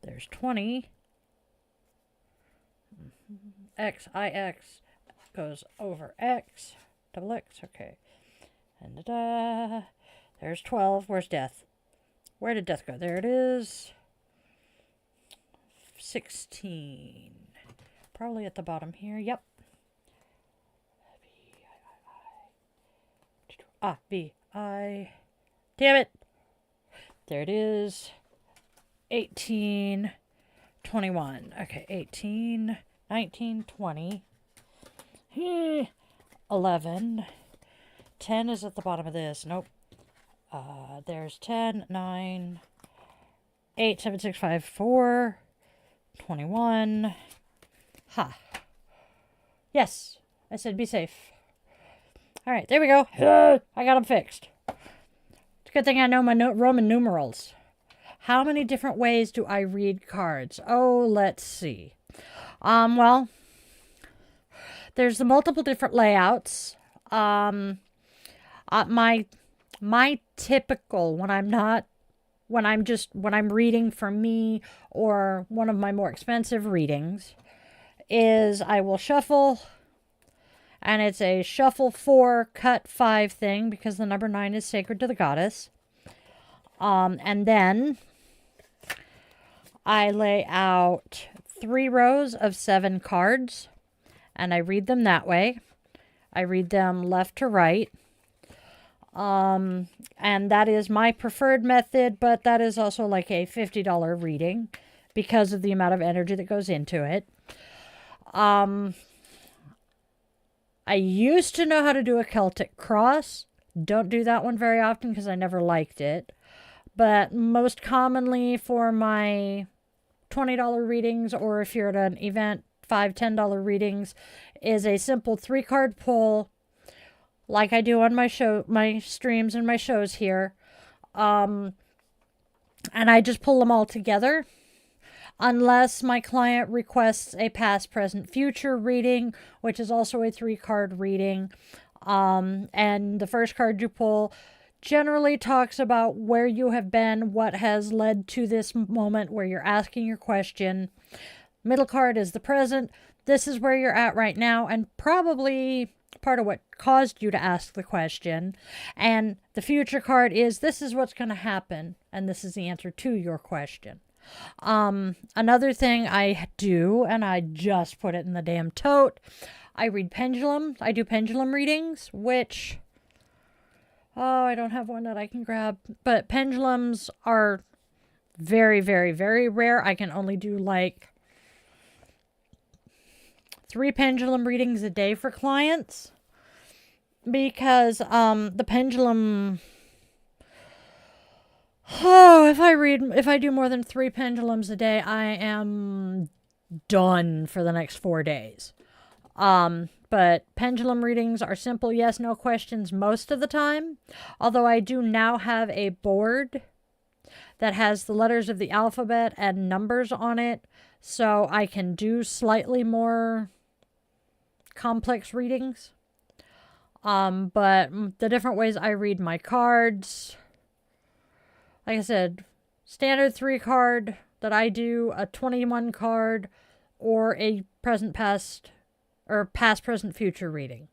There's 20. XIX goes over X. Double X, okay. And there's 12. Where's death? Where did death go? There it is. 16. Probably at the bottom here. Yep. B-I. Damn it. There it is. 18. 21. Okay, 18, 19, 20. 11. 10 is at the bottom of this. Nope. There's 10, 9, 8, 7, 6, 5, 4, 21. Ha. Yes. I said be safe. Alright, there we go. I got them fixed. It's a good thing I know my Roman numerals. How many different ways do I read cards? Oh, let's see. Well, there's the multiple different layouts. My typical when I'm reading for me or one of my more expensive readings is I will shuffle, and it's a shuffle 4, cut 5 thing because the number 9 is sacred to the goddess. And then I lay out 3 rows of 7 cards, and I read them that way. I read them left to right. And that is my preferred method, but that is also like a $50 reading because of the amount of energy that goes into it. I used to know how to do a Celtic cross. Don't do that one very often because I never liked it. But most commonly for my $20 readings, or if you're at an event, $5, $10 readings, is a simple 3-card pull, like I do on my streams and my shows here. And I just pull them all together. Unless my client requests a past, present, future reading, which is also a 3-card reading. And the first card you pull generally talks about where you have been, what has led to this moment where you're asking your question. Middle card is the present. This is where you're at right now, and probably part of what caused you to ask the question. And the future card is this is what's going to happen, and this is the answer to your question. Another thing I do, and I just put it in the damn tote, I read pendulum. I do pendulum readings, which, I don't have one that I can grab, but pendulums are very, very, very rare. I can only do like 3 pendulum readings a day for clients because, the pendulum, if I do more than 3 pendulums a day, I am done for the next 4 days. But pendulum readings are simple yes, no questions most of the time. Although I do now have a board that has the letters of the alphabet and numbers on it. So I can do slightly more complex readings. But the different ways I read my cards, like I said, standard 3 card that I do, a 21 card, or a past, present, future reading.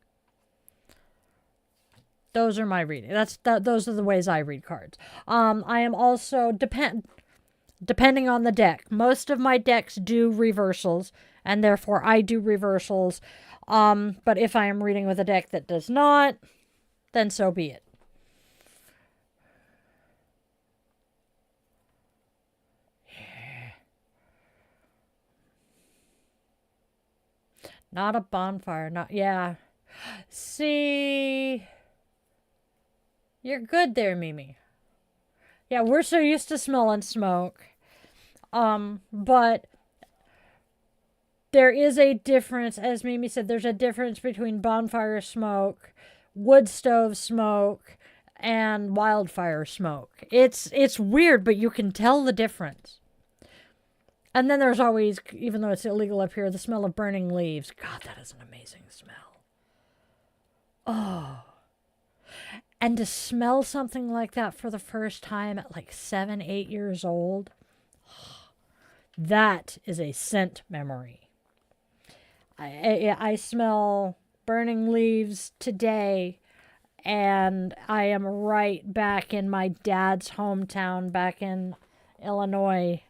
Those are my reading. Those are the ways I read cards. I am also depending on the deck. Most of my decks do reversals, and therefore I do reversals. But if I am reading with a deck that does not, then so be it. Not a bonfire. Yeah. See, you're good there, Mimi. Yeah, we're so used to smelling smoke. But there is a difference, as Mimi said, there's a difference between bonfire smoke, wood stove smoke, and wildfire smoke. It's weird, but you can tell the difference. And then there's always, even though it's illegal up here, the smell of burning leaves. God, that is an amazing smell. Oh. And to smell something like that for the first time at like 7, 8 years old, that is a scent memory. I smell burning leaves today, and I am right back in my dad's hometown, back in Illinois,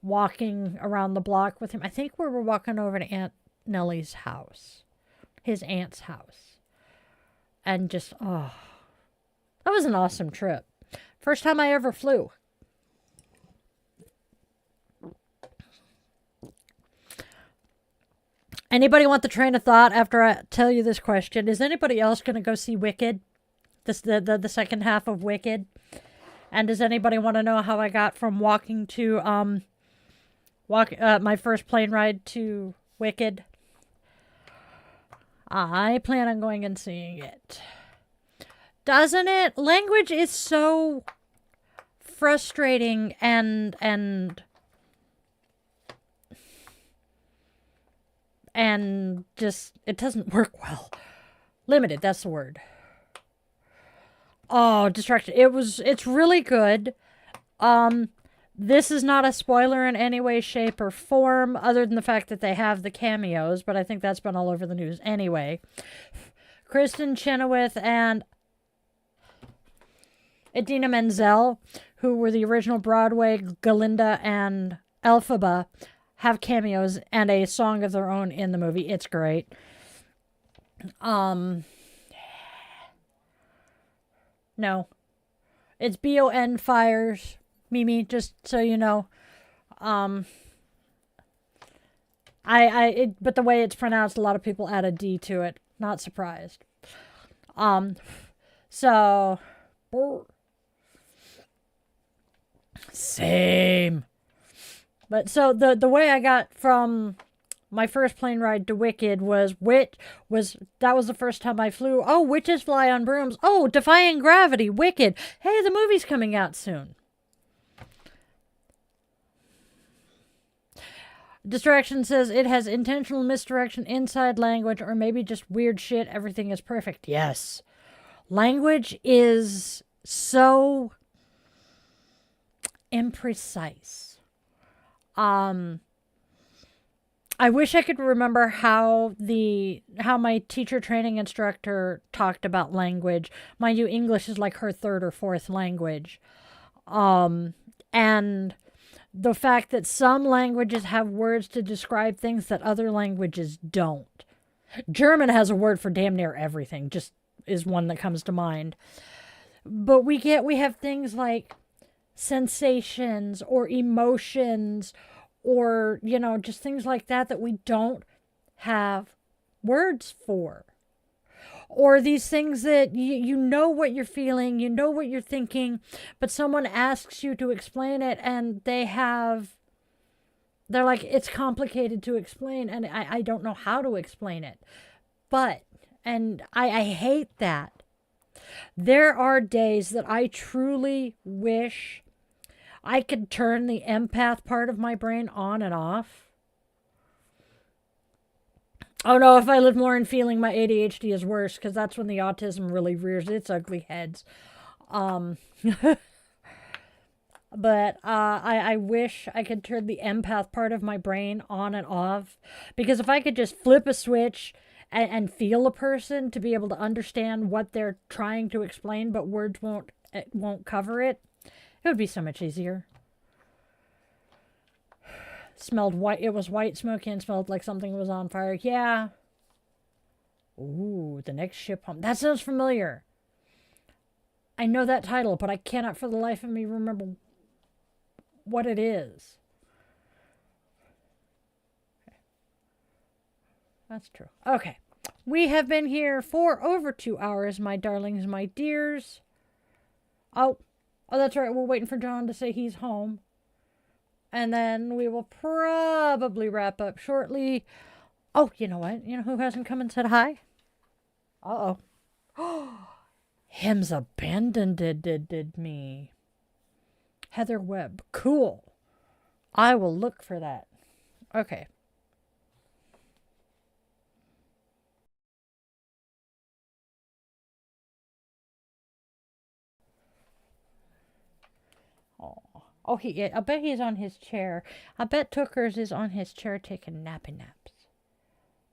walking around the block with him. I think we were walking over to Aunt Nellie's house, his aunt's house. And just, that was an awesome trip. First time I ever flew. Anybody want the train of thought after I tell you this question? Is anybody else going to go see Wicked? The second half of Wicked? And does anybody want to know how I got from walking to, my first plane ride to Wicked? I plan on going and seeing it. Doesn't it? Language is so frustrating and just, it doesn't work well. Limited, that's the word. Oh, distraction. It's really good. This is not a spoiler in any way, shape, or form, other than the fact that they have the cameos, but I think that's been all over the news anyway. Kristen Chenoweth and Idina Menzel, who were the original Broadway Galinda and Elphaba, have cameos and a song of their own in the movie. It's great. No. It's B-O-N Fires. Mimi, just so you know. But the way it's pronounced, a lot of people add a D to it. Not surprised. So, same. But so the way I got from my first plane ride to Wicked was that was the first time I flew. Oh, witches fly on brooms. Oh, Defying Gravity, Wicked. Hey, the movie's coming out soon. Distraction says it has intentional misdirection inside language, or maybe just weird shit. Everything is perfect. Yes. Language is so imprecise. I wish I could remember how my teacher training instructor talked about language. Mind you, English is like her third or fourth language. And the fact that some languages have words to describe things that other languages don't. German has a word for damn near everything, just is one that comes to mind. But we have things like sensations or emotions or, just things like that we don't have words for. Or these things that you know what you're feeling, you know what you're thinking, but someone asks you to explain it and they're like, it's complicated to explain and I don't know how to explain it. And I hate that. There are days that I truly wish I could turn the empath part of my brain on and off. Oh no, if I live more in feeling, my ADHD is worse, because that's when the autism really rears its ugly heads. But I wish I could turn the empath part of my brain on and off, because if I could just flip a switch and feel a person to be able to understand what they're trying to explain, but words won't cover it, it would be so much easier. Smelled white. It was white, smoky, and smelled like something was on fire. Yeah. Ooh, the next ship home. That sounds familiar. I know that title, but I cannot for the life of me remember what it is. That's true. Okay. We have been here for over 2 hours, my darlings, my dears. Oh, that's right. We're waiting for John to say he's home. And then we will probably wrap up shortly. Oh, you know what? You know who hasn't come and said hi? Uh-oh. Him's abandoned did me. Heather Webb. Cool. I will look for that. Okay. Oh, I bet he's on his chair. I bet Tookers is on his chair taking nappy naps.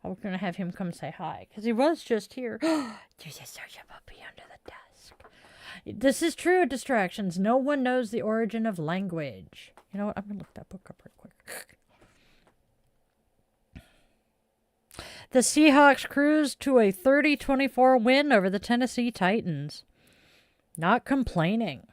We're going to have him come say hi, because he was just here. There's a social puppy under the desk. This is true, distractions. No one knows the origin of language. You know what? I'm going to look that book up real quick. The Seahawks cruised to a 30-24 win over the Tennessee Titans. Not complaining.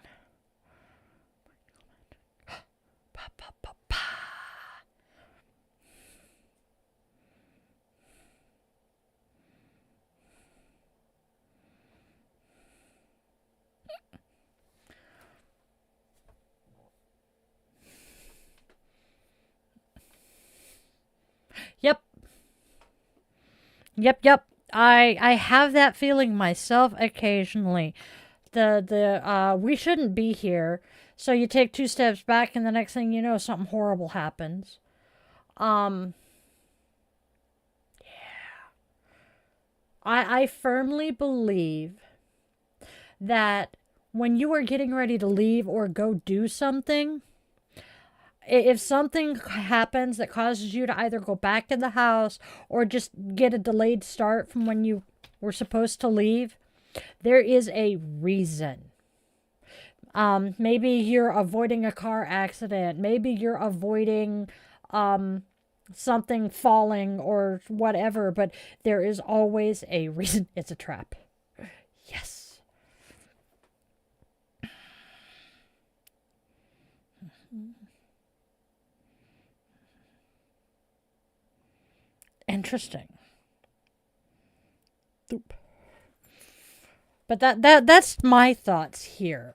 Yep. I have that feeling myself occasionally. We shouldn't be here. So you take 2 steps back and the next thing you know, something horrible happens. Yeah. I firmly believe that when you are getting ready to leave or go do something, if something happens that causes you to either go back in the house or just get a delayed start from when you were supposed to leave, there is a reason. Maybe you're avoiding a car accident. Maybe you're avoiding something falling or whatever, but there is always a reason. It's a trap. Yes. Interesting. Oop. But that's my thoughts here.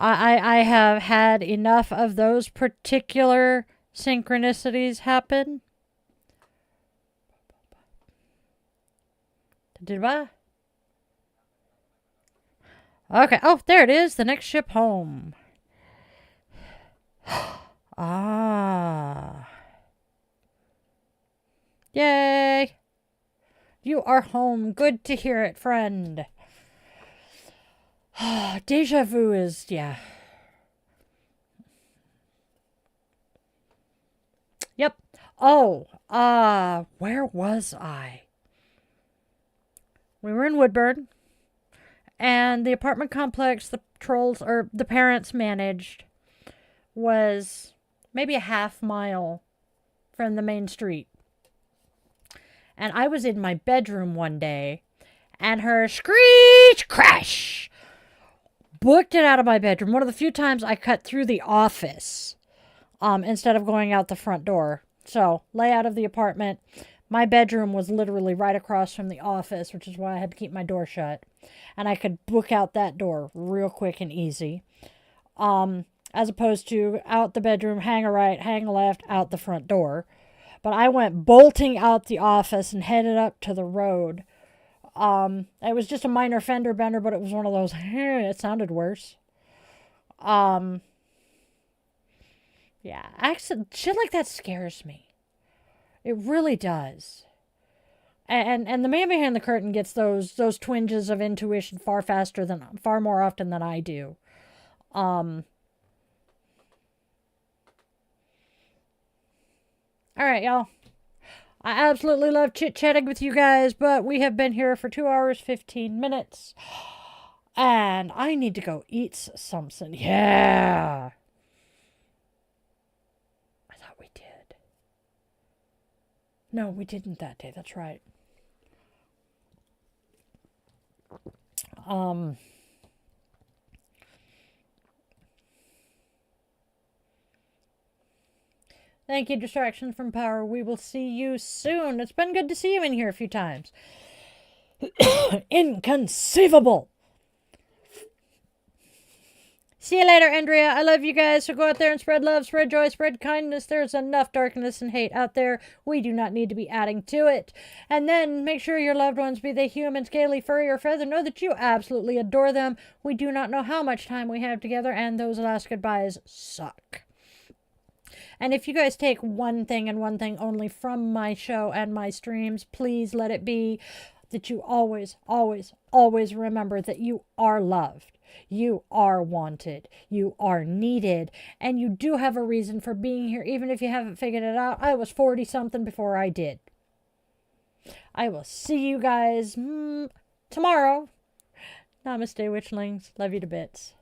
I have had enough of those particular synchronicities happen. Did I? Okay. Oh, there it is. The next ship home. Ah. Yay. You are home. Good to hear it, friend. Deja vu is, yeah. Yep. Oh, where was I? We were in Woodburn, and the apartment complex the trolls, or the parents managed, was maybe a half mile from the main street. And I was in my bedroom one day, and her screech crash booked it out of my bedroom. One of the few times I cut through the office instead of going out the front door. So, layout of the apartment. My bedroom was literally right across from the office, which is why I had to keep my door shut. And I could book out that door real quick and easy. As opposed to out the bedroom, hang a right, hang a left, out the front door. But I went bolting out the office and headed up to the road. It was just a minor fender bender, but it was one of those, it sounded worse. Yeah, shit like that scares me. It really does. And the man behind the curtain gets those twinges of intuition far more often than I do. All right, y'all. I absolutely love chit-chatting with you guys, but we have been here for 2 hours, 15 minutes. And I need to go eat something. Yeah. I thought we did. No, we didn't that day. That's right. Thank you, Distraction from Power. We will see you soon. It's been good to see you in here a few times. Inconceivable. See you later, Andrea. I love you guys, so go out there and spread love, spread joy, spread kindness. There's enough darkness and hate out there. We do not need to be adding to it. And then make sure your loved ones, be they human, scaly, furry, or feather, know that you absolutely adore them. We do not know how much time we have together, and those last goodbyes suck. And if you guys take one thing and one thing only from my show and my streams, please let it be that you always, always, always remember that you are loved. You are wanted. You are needed. And you do have a reason for being here, even if you haven't figured it out. I was 40-something before I did. I will see you guys tomorrow. Namaste, Witchlings. Love you to bits.